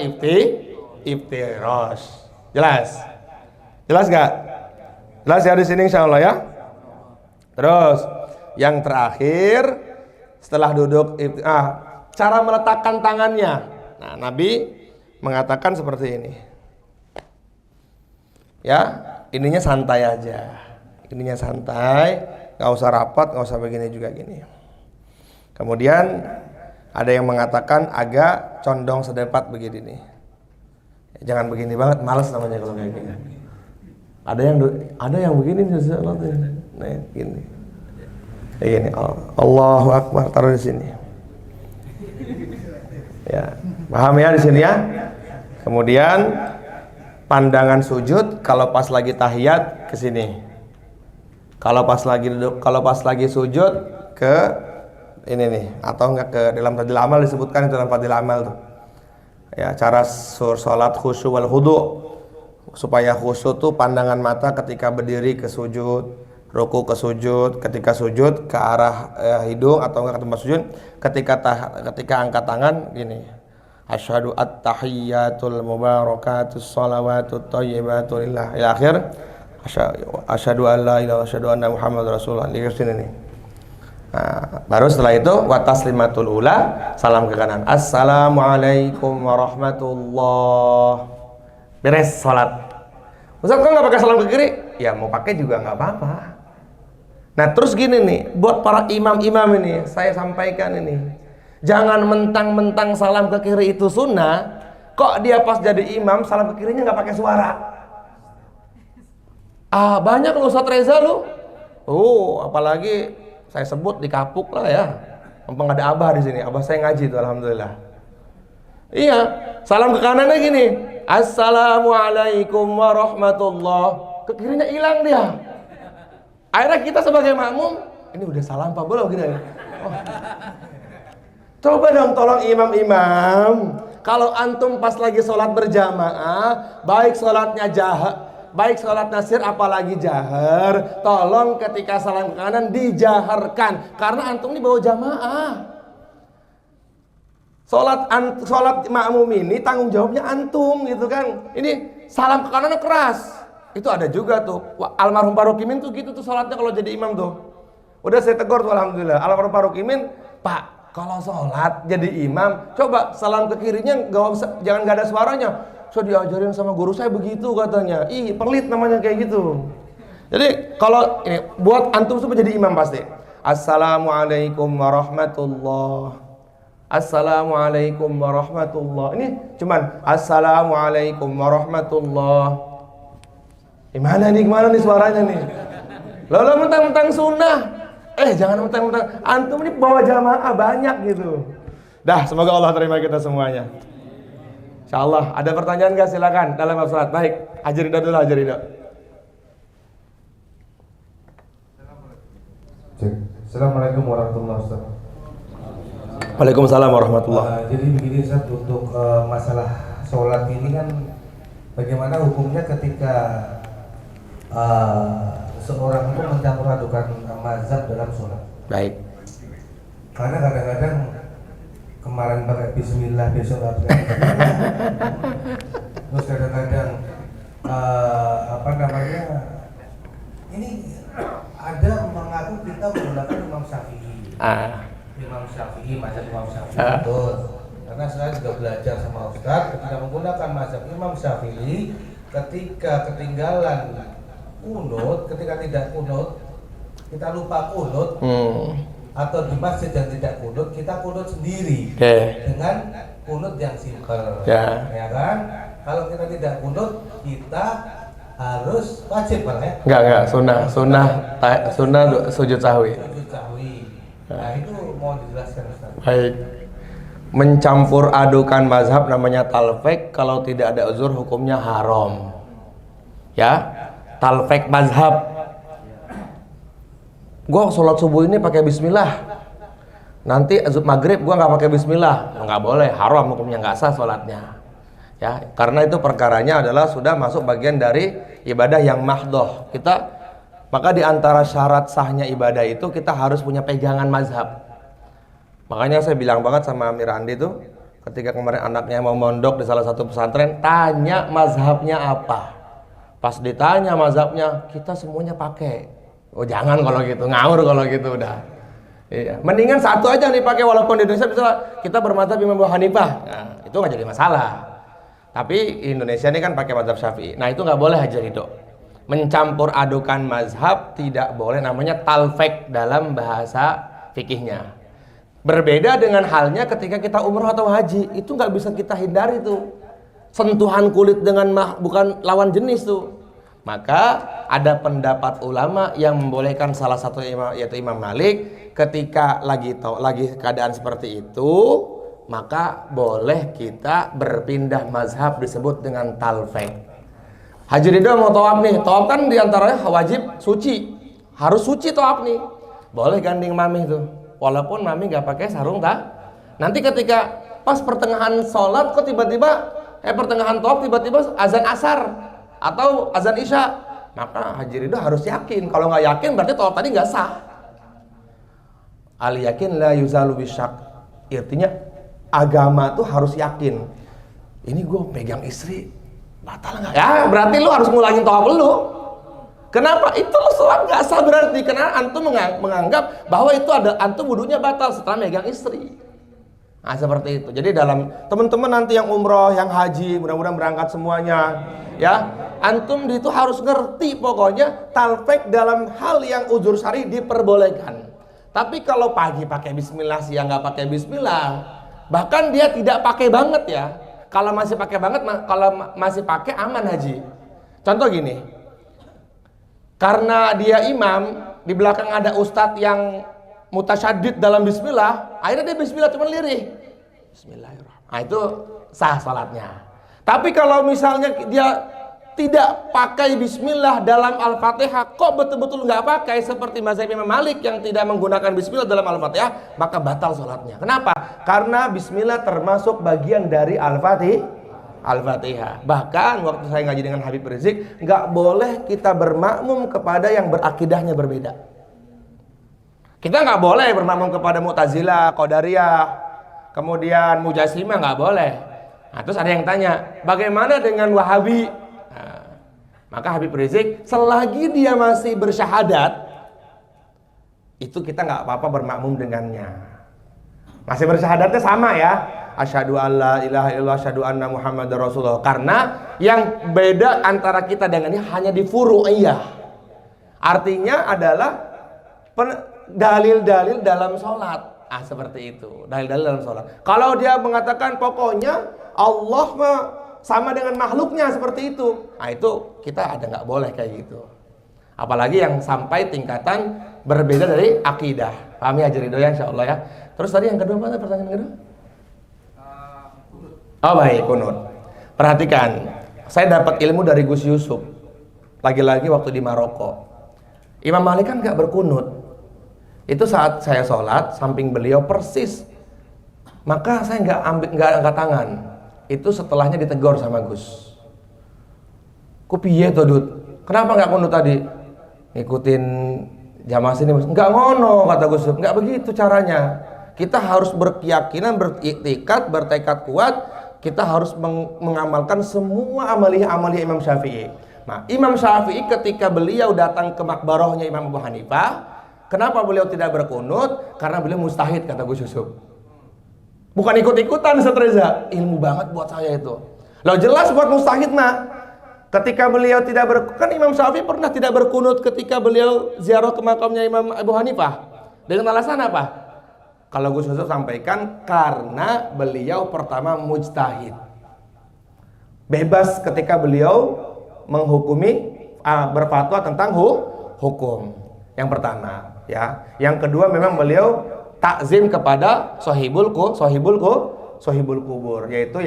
iftirash. Jelas? Jelas gak? Jelas ya di sini insyaallah ya. Terus yang terakhir setelah duduk cara meletakkan tangannya. Nah, Nabi mengatakan seperti ini. Ya, ininya santai aja. Ininya santai, nggak usah rapat, nggak usah begini juga gini. Kemudian ada yang mengatakan agak condong sedepat begini nih. Jangan begini banget, malas namanya kalau kayak gini. Ada yang begini nih, gini. Kayak gini. Allahu Akbar, taruh di sini. Ya, paham ya di sini ya. Kemudian pandangan sujud kalau pas lagi tahiyat ke sini. Kalau pas lagi sujud ke ini nih, atau enggak ke dalam Fadhil Amal disebutkan itu dalam Fadhil Amal tuh. Ya, cara salat khusyuk wal khudu. Supaya khusyuk tuh pandangan mata ketika berdiri ke sujud, ruku ke sujud, ketika sujud ke arah hidung atau enggak ke tempat sujud, ketika angkat tangan gini. Asyhadu at-tahiyyatul mubarakatus shalawatut thayyibatu lillah ila akhir. Asyhadu an la ilaha illallah asyhadu anna muhammadar rasulullah. Di sini nih. Nah, baru setelah itu wa taslimatul ula, salam ke kanan. Assalamualaikum warahmatullah. Beres salat. Ustaz kok nggak pakai salam ke kiri? Ya mau pakai juga nggak apa-apa. Nah terus gini nih, buat para imam-imam ini saya sampaikan ini. Jangan mentang-mentang salam ke kiri itu sunnah, kok dia pas jadi imam salam ke kirinya nggak pakai suara. Banyak loh Ustaz Reza lu. Apalagi saya sebut di Kapuk lah ya. Mumpung ada abah di sini, abah saya ngaji tuh alhamdulillah. Iya, salam ke kanannya gini. Assalamualaikum warahmatullah. Ke kirinya hilang dia. Akhirnya kita sebagai makmum, ini udah salam apa belum gini. Coba dong tolong imam-imam, kalau antum pas lagi sholat berjamaah, baik sholatnya sir apalagi jahar, tolong ketika salam ke kanan dijaharkan, karena antum ini bawa jamaah. Sholat makmum ini tanggung jawabnya antum gitu kan. Ini salam ke kanannya keras. Itu ada juga tuh. Almarhum Pak Rukimin tuh gitu tuh sholatnya kalau jadi imam tuh. Udah saya tegur tuh alhamdulillah. Almarhum Pak Rukimin, Pak, kalau sholat jadi imam, coba salam ke kirinya jangan gak ada suaranya. Saya diajarin sama guru saya begitu katanya. Pelit namanya kayak gitu. Jadi kalau ini buat antum semua jadi imam pasti. Assalamualaikum warahmatullah. Assalamualaikum warahmatullah. Ini cuman Assalamualaikum warahmatullah. Gimana nih suaranya nih? Lalu mentang-mentang sunnah. Jangan mentang-mentang antum ini bawa jamaah banyak gitu. Dah, semoga Allah terima kita semuanya. Insyaallah, ada pertanyaan enggak silakan dalam bab salat. Baik, Haji Ridho dulu, Haji Ridho. Assalamualaikum warahmatullahi wabarakatuh. Waalaikumsalam warahmatullahi. Jadi begini Ustaz, untuk masalah sholat ini kan bagaimana hukumnya ketika seorang itu mencampur adukan mazhab dalam sholat. Baik. Karena kadang-kadang kemarin pakai bismillah, besok nggak pakai. Terus kadang-kadang ini ada mengaku kita menggunakan Imam Syafi'i. Imam Syafi'i, mazhab Imam Syafi'i, betul. Karena saya juga belajar sama Ustaz, ketika menggunakan mazhab Imam Syafi'i, ketika ketinggalan kunut, ketika tidak kunut, kita lupa kunut, atau di masjid yang tidak kunut, kita kunut sendiri dengan kunut yang simpel, ya kan? Kalau kita tidak kunut, kita harus wajib Bang ya? Enggak, sunnah sujud sahwi. Sujud sahwi. Nah itu mau dijelaskan Ustaz. Baik. Mencampur adukan mazhab namanya talfek, kalau tidak ada uzur hukumnya haram. Ya, talfek mazhab. Gua sholat subuh ini pakai bismillah. Nanti azub maghrib gua nggak pakai bismillah, nggak boleh, haram hukumnya, nggak sah sholatnya. Ya, karena itu perkaranya adalah sudah masuk bagian dari ibadah yang mahdoh. Maka di antara syarat sahnya ibadah itu kita harus punya pegangan mazhab. Makanya saya bilang banget sama Amir Andi tuh, ketika kemarin anaknya mau mondok di salah satu pesantren, tanya mazhabnya apa. Pas ditanya mazhabnya, kita semuanya pakai. Oh jangan kalau gitu, ngawur kalau gitu udah. Iya. Mendingan satu aja yang dipakai, walaupun di Indonesia bisa kita bermazhab Imam Abu Hanifah. Nah, itu nggak jadi masalah. Tapi Indonesia ini kan pakai mazhab Syafi'i. Nah itu nggak boleh Haji Ridho. Mencampur adukan mazhab tidak boleh, namanya talfek dalam bahasa fikihnya. Berbeda dengan halnya ketika kita umroh atau haji, itu nggak bisa kita hindari tuh. Sentuhan kulit dengan bukan lawan jenis tuh. Maka ada pendapat ulama yang membolehkan, salah satu yaitu Imam Malik, ketika lagi keadaan seperti itu, maka boleh kita berpindah mazhab, disebut dengan talfek. Haji Ridho mau tawaf nih, tawaf kan diantaranya wajib suci, harus suci tawaf nih. Boleh gandeng mami tuh, walaupun mami nggak pakai sarung tak. Nanti ketika pas pertengahan sholat kok tiba-tiba pertengahan tawaf tiba-tiba azan asar atau azan isya, maka Haji Ridho harus yakin. Kalau nggak yakin berarti tawaf tadi nggak sah. Al yakin la yuzalu bisyak, artinya agama tuh harus yakin. Ini gue pegang istri batal nggak? Ya berarti lu harus ngulangin tawaf lu. Kenapa? Itu lu sholat nggak sah berarti, karena antum menganggap bahwa itu ada antum wudunya batal setelah megang istri. Nah seperti itu. Jadi dalam teman-teman nanti yang umroh, yang haji, mudah-mudahan berangkat semuanya, ya antum itu harus ngerti pokoknya talfek dalam hal yang uzur syar'i diperbolehkan. Tapi kalau pagi pakai bismillah, siang nggak pakai bismillah, bahkan dia tidak pakai banget ya. Kalau masih pakai banget, kalau masih pakai aman haji. Contoh gini, karena dia imam, di belakang ada ustadz yang mutasyadid dalam bismillah, akhirnya dia bismillah cuma lirih. Bismillahirrahmanirrahim. Nah itu sah salatnya. Tapi kalau misalnya dia tidak pakai bismillah dalam Al-Fatihah, kok betul-betul nggak pakai seperti mazhab Imam Malik yang tidak menggunakan bismillah dalam Al-Fatihah, maka batal sholatnya. Kenapa? Karena bismillah termasuk bagian dari Al-Fatihah. Bahkan waktu saya ngaji dengan Habib Rizik, nggak boleh kita bermakmum kepada yang berakidahnya berbeda. Kita nggak boleh bermakmum kepada Mu'tazilah, Qadariyah, kemudian Mujassimah, nggak boleh. Nah, terus ada yang tanya, bagaimana dengan Wahabi? Maka Habib Rizik, selagi dia masih bersyahadat, itu kita nggak apa-apa bermakmum dengannya. Masih bersyahadatnya sama ya, asyhadu alla ilaha illallah, asyhadu anna muhammadar rasulullah. Karena yang beda antara kita dengannya hanya di furu'iyah. Artinya adalah dalil-dalil dalam sholat. Seperti itu, dalil-dalil dalam sholat. Kalau dia mengatakan pokoknya Allah sama dengan makhluknya seperti itu, nah itu kita ada nggak boleh kayak gitu. Apalagi yang sampai tingkatan berbeda dari akidah. Pahami Haji Ridho ya, insya Allah ya. Terus tadi yang kedua mana pertanyaan kedua? Oh baik, kunut. Perhatikan, saya dapat ilmu dari Gus Yusuf. Lagi-lagi waktu di Maroko, Imam Malik kan nggak berkunut. Itu saat saya sholat samping beliau persis, maka saya nggak angkat tangan. Itu setelahnya ditegur sama Gus. Ku piye to Dut? Kenapa nggak kunut tadi? Ngikutin jamaah sini. Nggak ngono kata Gus. Nggak begitu caranya. Kita harus berkeyakinan, beriktikad, bertekad kuat. Kita harus mengamalkan semua amaliyah Imam Syafi'i. Nah, Imam Syafi'i ketika beliau datang ke makbarohnya Imam Abu Hanifah, kenapa beliau tidak berkunut? Karena beliau mustahid kata Gus Yusuf. Bukan ikut-ikutan Ustaz Reza, ilmu banget buat saya itu. Loh jelas buat mustahid mah. Ketika beliau kan Imam Syafi'i pernah tidak berkunut ketika beliau ziarah ke makamnya Imam Abu Hanifah. Dengan alasan apa? Kalau Gus Yusuf sampaikan karena beliau pertama mujtahid. Bebas ketika beliau menghukumi berfatwa tentang hukum. Yang pertama, ya. Yang kedua memang beliau takzim kepada sahibul kubur, yaitu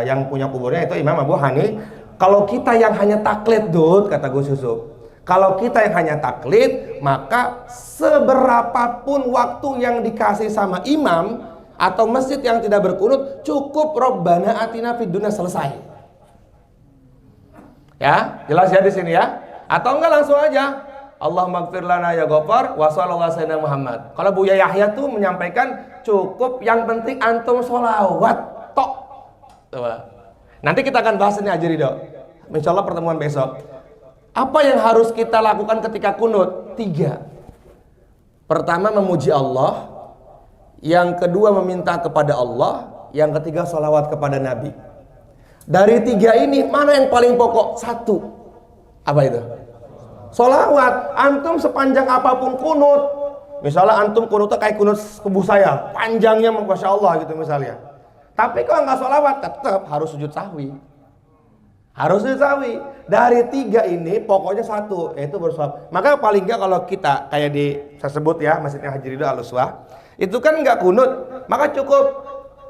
yang punya kuburnya itu Imam Abu Hanifah. Kalau kita yang hanya taklid, kata Gus Yusuf, kalau kita yang hanya taklid, maka seberapapun waktu yang dikasih sama imam atau masjid yang tidak berkunut, cukup Rabbana atina fid dunya selesai. Ya, jelas ya di sini ya. Atau enggak langsung aja, Allahumma gfir lana ya Ghafar wa sallallahu sayyidina Muhammad. Kalau Buya Yahya tuh menyampaikan cukup yang penting antum sholawat tok. Coba. Nanti kita akan bahas ini aja Ridho. Insya Allah pertemuan besok. Apa yang harus kita lakukan ketika kunut? 3. Pertama memuji Allah. Yang kedua meminta kepada Allah. Yang ketiga sholawat kepada Nabi. Dari 3 ini mana yang paling pokok? 1. Apa itu? Sholawat. Antum sepanjang apapun kunut. Misalnya antum kunutnya kayak kunut kubu saya. Panjangnya Masya Allah gitu misalnya. Tapi kalau nggak sholawat tetap harus sujud sahwi. Harus sujud sahwi. Dari 3 ini pokoknya 1, yaitu bersolawat. Maka paling nggak kalau kita kayak saya sebut ya Masjidnya Haji Ridho Al-Uswah, itu kan nggak kunut, maka cukup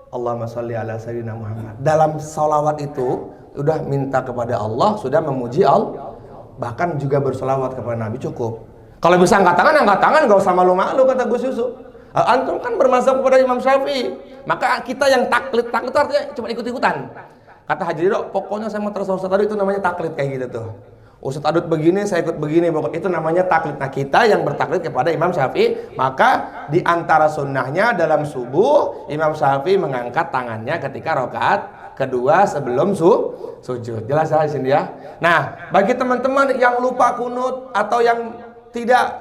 Allahumma sholli ala sayyidina Muhammad. Dalam sholawat itu sudah minta kepada Allah, sudah memuji Allah, bahkan juga bersolawat kepada Nabi cukup. Kalau bisa angkat tangan nggak usah malu-malu kata Gus Yusuf. Antum kan bermazhab kepada Imam Syafi'i, maka kita yang taklid artinya cuma ikut-ikutan. Kata Haji Ridho, pokoknya saya mau terus Ustaz Adut, itu namanya taklid kayak gitu tuh. Ustaz Adut begini, saya ikut begini, pokoknya itu namanya taklid. Nah kita yang bertaklid kepada Imam Syafi'i, maka di antara sunnahnya dalam subuh, Imam Syafi'i mengangkat tangannya ketika rakaat kedua sebelum sujud. Jelas ya di sini ya. Nah bagi teman-teman yang lupa kunut atau yang tidak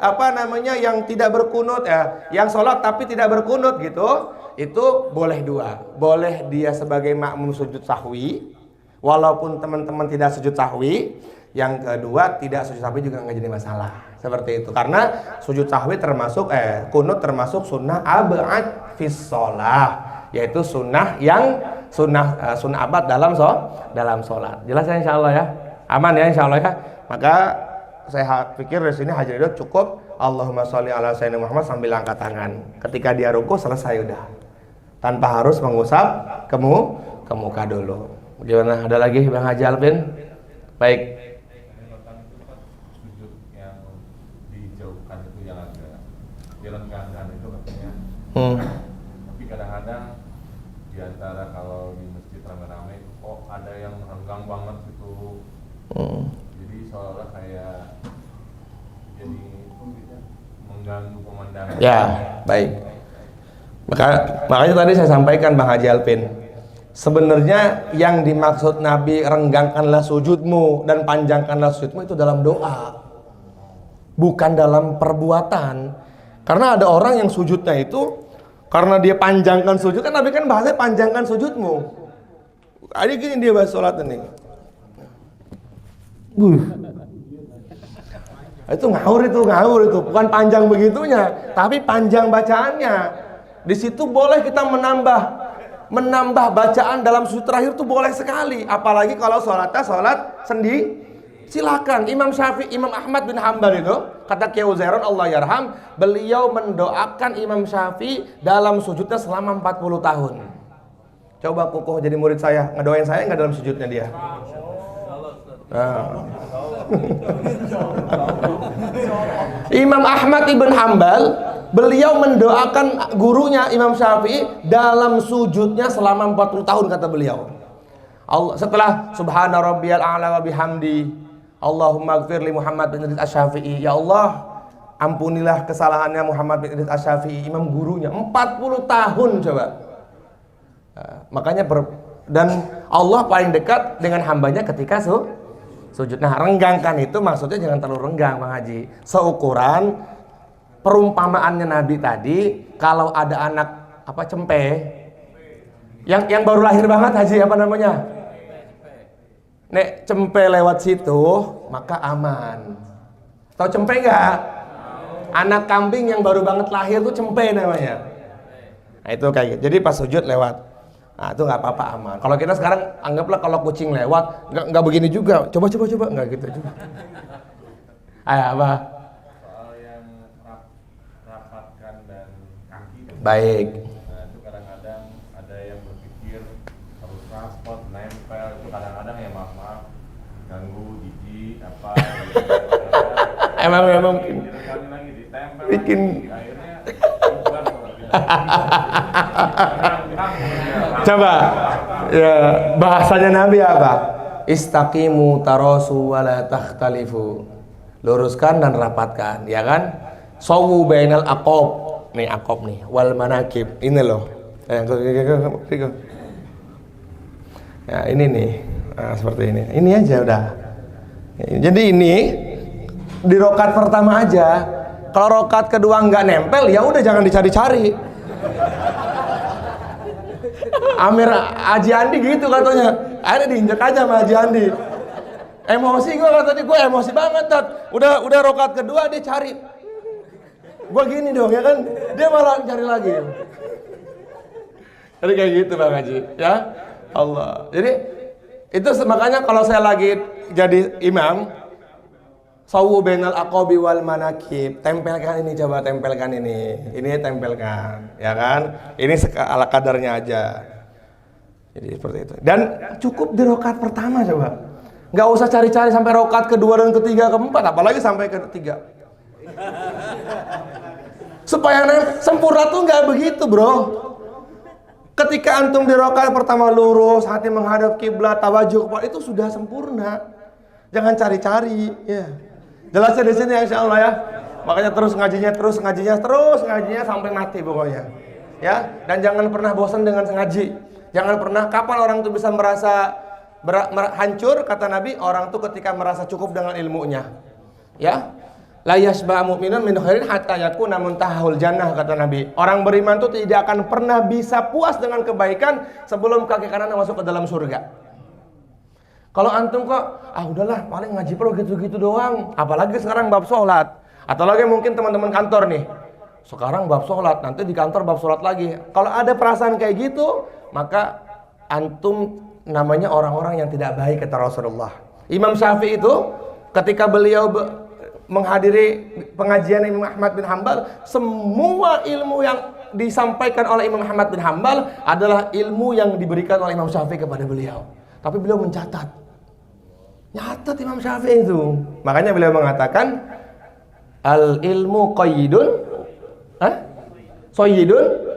yang tidak berkunut ya, yang sholat tapi tidak berkunut gitu, itu boleh 2. Boleh dia sebagai makmum sujud sahwi, walaupun teman-teman tidak sujud sahwi. Yang kedua tidak sujud sahwi juga nggak jadi masalah, seperti itu. Karena sujud sahwi termasuk kunut termasuk sunnah abad fis sholah, yaitu sunnah abad dalam sholat. Jelas ya insya Allah ya, aman ya insya Allah ya. Maka saya pikir di sini Haji Ridho cukup Allahumma sholli ala sayyidina Muhammad sambil angkat tangan. Ketika dia ruku selesai udah. Tanpa harus mengusap ke muka dulu. Gimana? Ada lagi Bang Haji Alvin? Baik. Sujud yang dijauhkan itu yang agak direnggangkan itu katanya. Tapi kadang-kadang di antara kalau di masjid rame-rame kok ada yang renggang banget gitu. Jadi seolah kayak jadi mengganggu pemandangan. Ya, baik. Makanya tadi saya sampaikan Bang Haji Alvin, sebenarnya yang dimaksud Nabi renggangkanlah sujudmu dan panjangkanlah sujudmu itu dalam doa, bukan dalam perbuatan. Karena ada orang yang sujudnya itu karena dia panjangkan sujud, kan Nabi kan bahasanya panjangkan sujudmu. Ada gini dia bahas sholat ini. Itu ngawur itu, bukan panjang begitunya, tapi panjang bacaannya. Di situ boleh kita menambah bacaan dalam sujud terakhir itu boleh sekali, apalagi kalau sholatnya sholat sendiri. Silakan. Imam Syafi'i, Imam Ahmad bin Hanbal itu kata Kiai Uzairon Allah yarham, beliau mendoakan Imam Syafi'i dalam sujudnya selama 40 tahun. Coba kukuh jadi murid saya, ngedoain saya nggak dalam sujudnya dia? Nah. Imam Ahmad ibn Hanbal, beliau mendoakan gurunya Imam Syafi'i dalam sujudnya selama 40 tahun kata beliau. Setelah subhana rabbiyal a'la wa bihamdi Allahumma gfir li Muhammad bin Idris Asy-Syafi'i, ya Allah ampunilah kesalahannya Muhammad bin Idris Asy-Syafi'i, imam gurunya 40 tahun coba. Makanya dan Allah paling dekat dengan hambanya ketika sujud. Nah, renggangkan itu maksudnya jangan terlalu renggang Bang Haji. Seukuran perumpamaannya Nabi tadi, kalau ada anak cempe yang baru lahir banget Haji, apa namanya? Nek cempe lewat situ, maka aman. Tahu cempe nggak? Anak kambing yang baru banget lahir tuh cempe namanya. Nah itu kayak gitu. Jadi pas sujud lewat, nah itu nggak apa-apa, aman. Kalau kita sekarang anggaplah kalau kucing lewat, nggak begini juga. Coba nggak gitu juga. Ayo apa? Soal yang rapatkan dan kaki. Baik. Nah itu kadang-kadang ada yang berpikir harus rapot, nempel. Itu kadang-kadang ya maaf ganggu jijik apa. Emang Sekali lagi ditempel bikin. lagi, akhirnya bukan Coba ya bahasanya Nabi apa? Istaqimu tarasu wala takhtalifu. Luruskan dan rapatkan, ya kan? Sawu bainal aqab. Nih aqab nih, wal manakib. Ini loh. Ya, ini nih. Nah, seperti ini. Ini aja udah. Jadi ini di rokat pertama aja. Kalau rokat kedua nggak nempel, ya udah jangan dicari-cari. Amir Haji Andi gitu katanya. Akhirnya diinjek aja sama Haji Andi. Emosi gue tadi, gue emosi banget Tat. Udah rokat kedua dia cari. Gue gini dong ya kan, dia malah cari lagi. Jadi kayak gitu Bang Haji, ya Allah. Jadi itu makanya kalau saya lagi jadi imam, sawu bainal aqabi wal manakib, tempelkan ini, coba tempelkan ini tempelkan, ya kan? Ini ala kadarnya aja. Jadi seperti itu. Dan cukup di rokat pertama coba. Nggak usah cari-cari sampai rokat kedua dan ketiga, keempat, apalagi sampai ketiga. Supaya sempurna tuh nggak begitu bro. Ketika antum di rokat pertama lurus, hati menghadap kiblat, tawajuh kepala, itu sudah sempurna. Jangan cari-cari, ya. Jelasnya di sini insya Allah ya. Makanya terus ngajinya sampai mati pokoknya. Ya, dan jangan pernah bosan dengan ngaji. Jangan pernah, kapan orang tuh bisa merasa hancur, kata Nabi, orang tuh ketika merasa cukup dengan ilmunya. Ya. La yasba' mu'minun min khairin hatta yakuna muntahul jannah, kata Nabi. Orang beriman tuh tidak akan pernah bisa puas dengan kebaikan sebelum kaki kanan masuk ke dalam surga. Kalau antum kok, udahlah paling ngaji pro gitu-gitu doang. Apalagi sekarang bab sholat. Atau lagi mungkin teman-teman kantor nih. Sekarang bab sholat, nanti di kantor bab sholat lagi. Kalau ada perasaan kayak gitu, maka antum namanya orang-orang yang tidak baik, kata Rasulullah. Imam Syafi'i itu ketika beliau menghadiri pengajian Imam Ahmad bin Hanbal, semua ilmu yang disampaikan oleh Imam Ahmad bin Hanbal adalah ilmu yang diberikan oleh Imam Syafi'i kepada beliau. Tapi beliau mencatat. Nyatat Imam Syafi'i itu. Makanya beliau mengatakan al ilmu qayyidun soyidun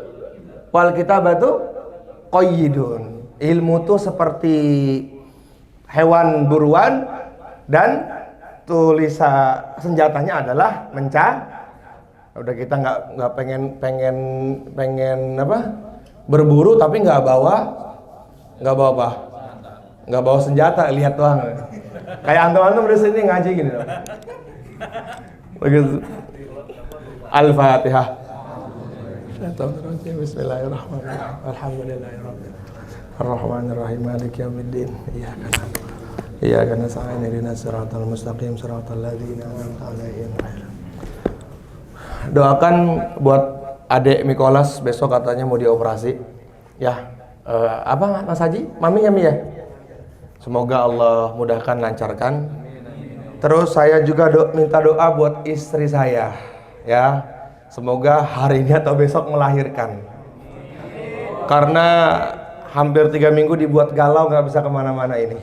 wal kitabatu qayyidun. Ilmu itu seperti hewan buruan dan tulisan senjatanya adalah udah kita nggak pengen apa berburu tapi nggak bawa senjata, lihat doang. Kayak antum di sini ngaji gini dong. Begitu. Al-Fatihah. Bismillahirrahmanirrahim. Alhamdulillahirabbil Ar-Rahmanir-Rahim. Maliki yaumiddin. Iyyaka nasta'in ihdinas siratal mustaqim siratal ladzina an'amta 'alaihim. Doakan buat adik Mikolas, besok katanya mau dioperasi. Ya. Apa Mas Haji? Maminya Mi ya? Semoga Allah mudahkan, lancarkan. Terus saya juga minta doa buat istri saya. Ya. Semoga hari ini atau besok melahirkan. Karena hampir 3 minggu dibuat galau, nggak bisa kemana-mana ini.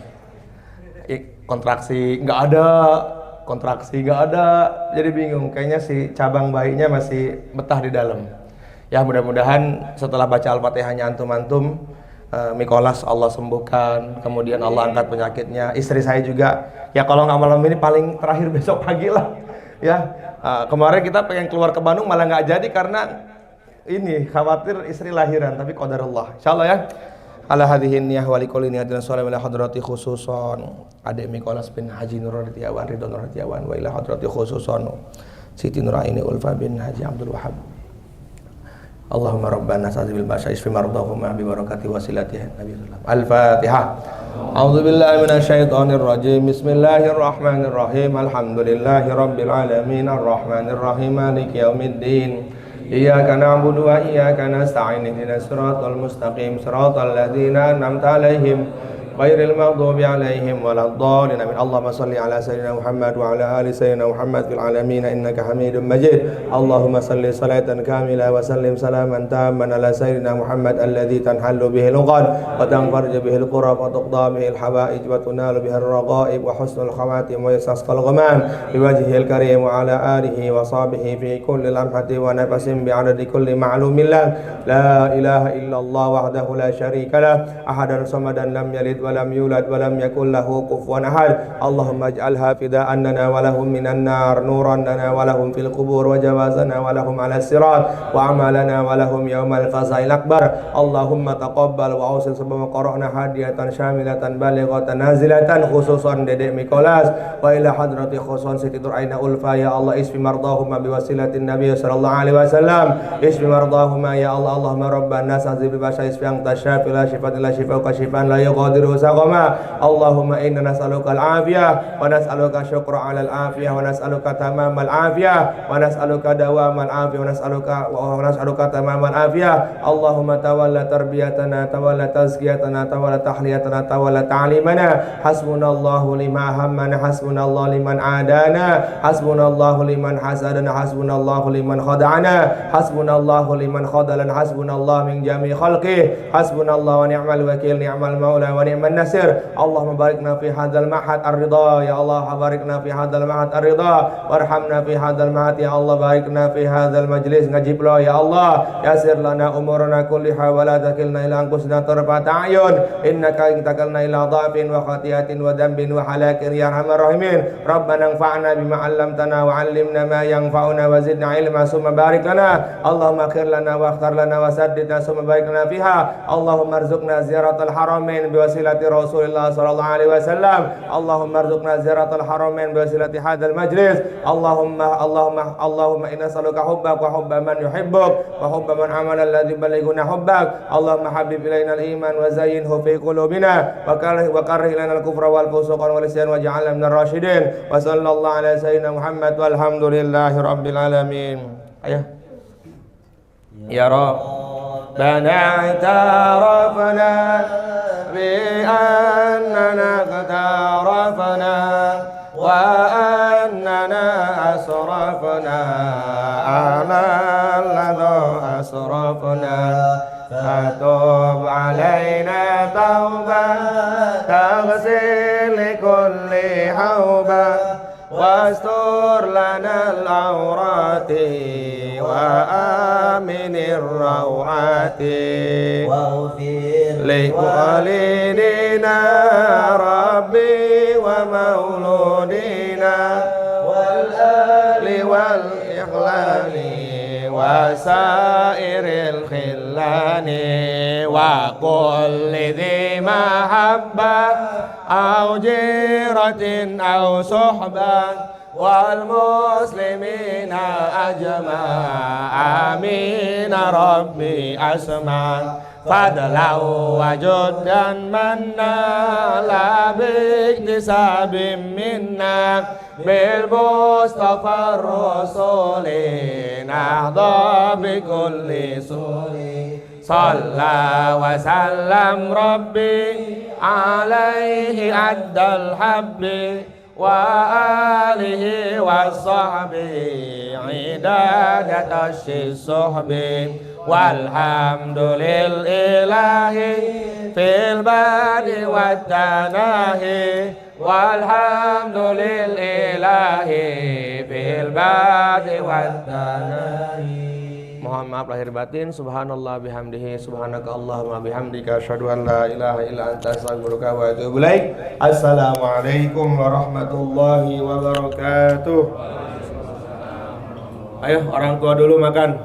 Kontraksi nggak ada, jadi bingung. Kayaknya si cabang bayinya masih betah di dalam. Ya mudah-mudahan setelah baca Al-Fatihahnya antum-antum, Mikolas Allah sembuhkan, kemudian Allah angkat penyakitnya. Istri saya juga, ya kalau nggak malam ini paling terakhir besok pagi lah. Ya kemarin kita pengen keluar ke Bandung malah nggak jadi karena ini khawatir istri lahiran, tapi qadarullah. Insyaallah ya. Ala hadhihi niyah wa likulli niyatin shalih ila hadrati khususon adik Mikolas bin Haji Nur Radityawan Ridwan Radityawan wa ila hadrati khususon Siti Nuraini Ulfa bin Haji Abdul Wahab Allahumma rabbana sa'zibil ba'sa isfi mardahumma bi barakati wasilatihi Nabi sallallahu Al-Fatihah. A'udzu billahi minasyaitonir rajim. Bismillahirrahmanirrahim. Alhamdulillahi rabbil alamin arrahmanir rahim maliki yaumiddin. Iyyaka na'budu wa iyyaka nasta'in ihdinas siratal mustaqim siratal ladzina an'amta 'alaihim ghairil maghdubi 'alaihim waladdallin. Amin. Allahumma shalli ala sayyidina Muhammad wa ala ali sayyidina Muhammad fil alamin innaka Hamidum Majid. Allahumma shalli salatan kamila wa sallim salaman tamman ala sayyidina Muhammad alladzi tanhallu bihi al-uqad wa tanfarju bihi al-qurab wa tuqda bihi al-hawaij wa tunalu bihi ar-raqaib wa husnul khawatim wa yasqal ghamam bi wajhihil karim wa ala alihi wa sahbihi fi kulli lamhati wa nafasin bi adadi kulli ma'lumin la ilaha illallah wahdahu la syarika lah ahadan samadan lam yalid wa lam yulad wa lam yakul lahu kufuwan ahad. Allahumma ij'alha fida'an lana wa lahum minan nar nuran lana wa lahum fil qubur wa jawazana wa lahum 'ala sirat wa amalana wa lahum yawmal fazail akbar. Allahumma taqabbal wa ausil sabama qara'na hadiyatan syamilatan balighatan nazilatan khususan Dedek Mikolas wa ila hadrati khususan Siti Aina Ulfa. Ya Allah isfi mardahuma biwasilatin Nabi sallallahu alaihi wasallam. Isfi mardahuma ya Allah. Allahumma rabbana sa'zibil ba'sa isfi anta syafi la syifat illa syifauka syifan la yughadiru saqama. Allahumma inna nas'aluka al-afiyah wa nas'aluka syukra 'ala al-afiyah wa nas'aluka tamamal afiyah wa nas'aluka dawamal afiyah wa nas'aluka tamamal afiyah. Allahumma tawalla tarbiyatana tawalla tazkiyatana tawalla tahliyatana tawalla ta'limana. Hasbunallahu lima hammana hasbunallahu liman adana hasbunallahu liman hasadana hasbunallahu liman khada'ana hasbunallahu liman khadalana hasbunallahu min jami khalqih hasbunallahu wa ni'mal wakil ni'mal maula wa ni'man nasir. Allahumma barikna fi hadzal ma'had ar-ridha. Ya Allah barikna fi hadzal ma'had ar-ridha warhamna fi hadzal ma'had. Ya Allah barikna fi hadzal majlis ngajiblah. Ya Allah yasir lana umurana kulliha wa la takilna ila anfusina tarfata a'yun innaka in takalna ila dhafin wa khati'atin wa dhanbin wa halakin ya arhamar rahimin. Rabbana anfa'na bima 'allamtana wa 'allimna ma yanfa'una wa zidna ilma summa barik lana. Allahumma akhir lana wa akhtar lana wa saddidna summa barik lana fiha. Allahumma arzuqna ziyaratal haramain biwasilati Rasulillah sallallahu alaihi wasallam. Allahumma arzuqna ziyaratal haramain biwasilati hadzal majlis. Allahumma inna nas'aluka hubbaka wa hubba man yuhibbuk wa hubba man amala alladhi balighuna hubbak. Allahumma habib ilaina al-iman wa zayyinhu fi qulubina wa karrih ilaina al-kufra wal fusuqa wal isyan waj'alna minar rasyidin. Wa sallallahu ala sayyidina Muhammad walhamdulillahi rabbil alamin. Ayo. Ya Rabbana i'tarafna bi annana qatarafna wa annana asrafna ala alladhi asrafna fatub alaina tawbah taghsil kulli hawbah wastur lana al-awrati wa aminir rawati waghfir li walidina rabbi wa mauludina wal ali wal ikhlani wa sairil khillani wa kulli dhi mahabba aw jiratin aw suhbah wal muslimina ajma amin rabbi asma fadlau wajuddan manna la biktisabim minna bil mustafa rasulin ahda bi kulli suri salla wa sallam rabbi alaihi addal habbi wa alihi wa sahbihi idadatashi suhbi walhamdulillahi fil badi wat tanahi walhamdulillahi fil badi wat tanahi. Mohon maaf lahir batin. Subhanallah bihamdihi subhanaka Allahumma bihamdika asyhadu an la ilaha illa anta astaghfiruka wa atubu ilaik. Assalamualaikum warahmatullahi wabarakatuh. Ayo orang tua dulu makan.